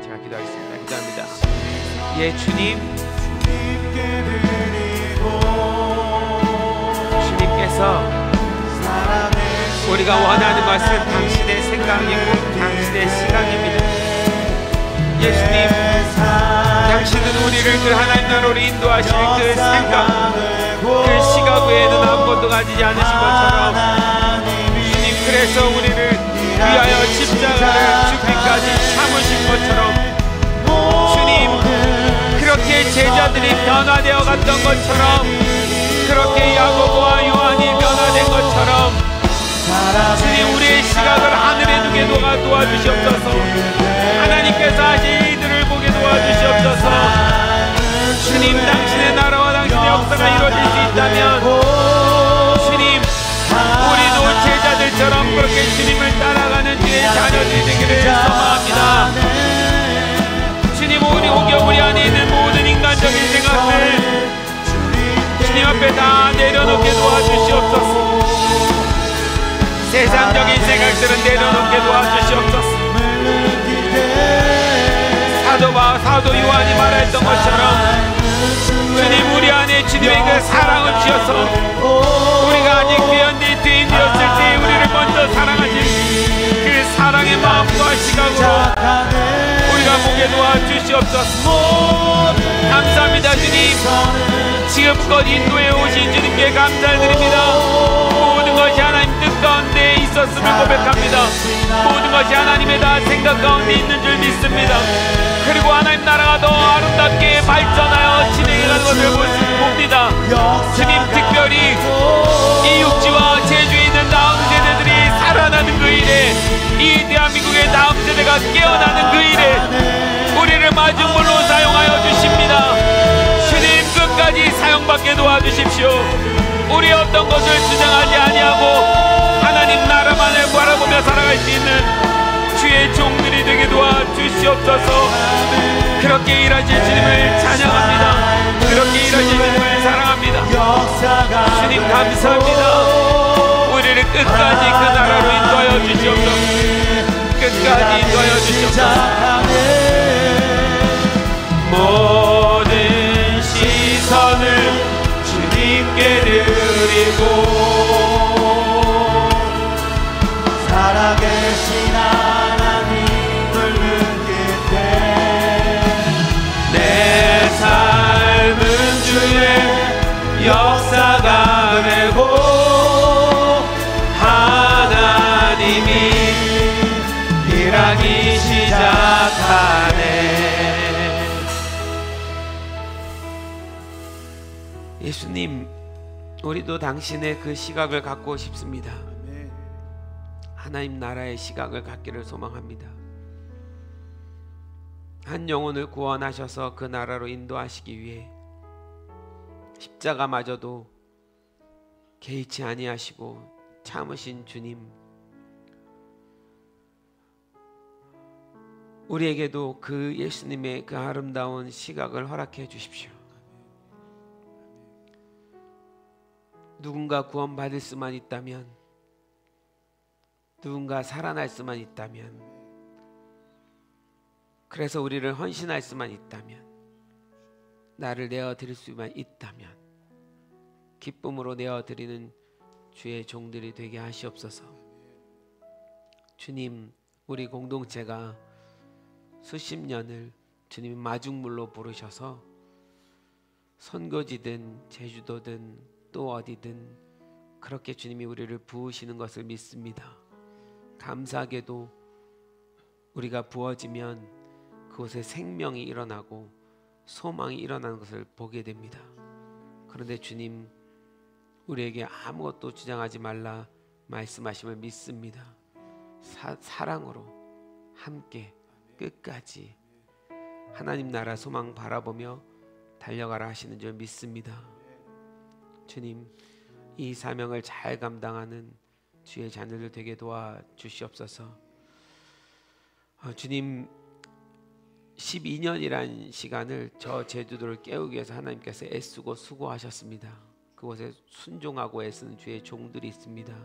제가 기도하겠습니다. 기도합니다. 예, 주님, 주님께서 우리가 원하는 것은 당신의 생각이고 당신의 시각입니다. 예수님, 당신은 우리를 그 하나님 나라로 인도하실 그 생각, 그 시각 외에는 아무것도 가지지 않으신 것처럼 주님, 그래서 우리를 위하여 십자가를 죽기까지 참으신 것처럼 주님, 그렇게 제자들이 변화되어 갔던 것처럼, 그렇게 야고보와 요한이 변화된 것처럼 주님, 우리의 시각을 하늘에 두게 도와주시옵소서. 하나님께서 하실 일들을 보게 도와주시옵소서. 주님, 당신의 나라와 당신의 역사가 이루어질 수 있다면 주님, 우리도 제자들처럼 그렇게 주님을 따라가는 주의 자녀들이 되기를 소망합니다. 주님, 우리 안에 있는 모든 인간적인 생각들 주님 앞에 다 내려놓게 도와주시옵소서. 세상적인 생각들은 내려놓게 도와주시옵소서. 사도 요한이 말했던 것처럼 주님, 우리 안에 주님의 그 사랑을 주셔서 우리가 아직 귀한 죄인 되었을 때 우리를 먼저 사랑하신 그 사랑의 마음과 시각으로 우리가 보게 도와주시옵소서. 감사합니다. 주님, 지금껏 인도해 오신 주님께 감사드립니다. 모든 것이 하나님 뜻 가운데 있었음을 고백합니다. 모든 것이 하나님의 다 생각 가운데 있는 줄 믿습니다. 그리고 하나님 나라가 더 아름답게 발전하여 진행해가는 것을 봅니다. 주님, 특별히 이 육지와 제주에 있는 다음 세대들이 살아나는 그 일에, 이 대한민국의 다음 세대가 깨어나는 그 일에 우리를 마중물로 사용하여 주십니다. 주님, 끝까지 사용받게 도와주십시오. 우리 어떤 것을 주장하지 아니하고 하나님 나라만을 바라보며 살아갈 수 있는 주의 종들이 되게 도와주시옵소서. 그렇게 일하실 주님을 찬양합니다. 그렇게 일하실 주님을 사랑합니다. 주님, 감사합니다. 우리를 끝까지 그 나라로 인도하여 주시옵소서. 끝까지 인도하여 주시옵소서. 예수님, 우리도 당신의 그 시각을 갖고 싶습니다.
아멘.
하나님 나라의 시각을 갖기를 소망합니다. 한 영혼을 구원하셔서 그 나라로 인도하시기 위해 십자가마저도 개의치 아니하시고 참으신 주님, 우리에게도 그 예수님의 그 아름다운 시각을 허락해 주십시오. 누군가 구원받을 수만 있다면, 누군가 살아날 수만 있다면, 그래서 우리를 헌신할 수만 있다면, 나를 내어드릴 수만 있다면 기쁨으로 내어드리는 주의 종들이 되게 하시옵소서. 주님, 우리 공동체가 수십 년을 주님이 마중물로 부르셔서 선교지든 제주도든 또 어디든 그렇게 주님이 우리를 부으시는 것을 믿습니다. 감사하게도 우리가 부어지면 그곳에 생명이 일어나고 소망이 일어나는 것을 보게 됩니다. 그런데 주님, 우리에게 아무것도 주장하지 말라 말씀하심을 믿습니다. 사랑으로 함께 끝까지 하나님 나라 소망 바라보며 달려가라 하시는 줄 믿습니다. 주님, 이 사명을 잘 감당하는 주의 자녀들 되게 도와주시옵소서. 주님, 12년이란 시간을 저 제주도를 깨우기 위해서 하나님께서 애쓰고 수고하셨습니다. 그곳에 순종하고 애쓰는 주의 종들이 있습니다.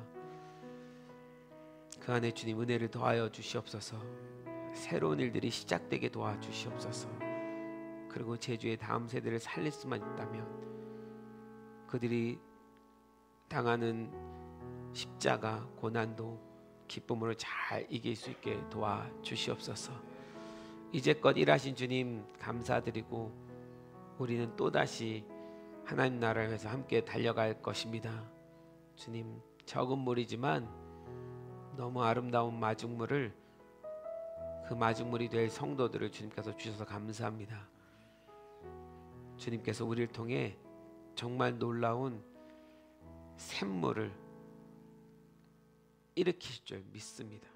그 안에 주님 은혜를 더하여 주시옵소서. 새로운 일들이 시작되게 도와주시옵소서. 그리고 제주의 다음 세대를 살릴 수만 있다면 그들이 당하는 십자가 고난도 기쁨으로 잘 이길 수 있게 도와주시옵소서. 이제껏 일하신 주님 감사드리고 우리는 또다시 하나님 나라를 위해서 함께 달려갈 것입니다. 주님, 적은 물이지만 너무 아름다운 마중물을, 그 마중물이 될 성도들을 주님께서 주셔서 감사합니다. 주님께서 우리를 통해 정말 놀라운 샘물을 일으키실 줄 믿습니다.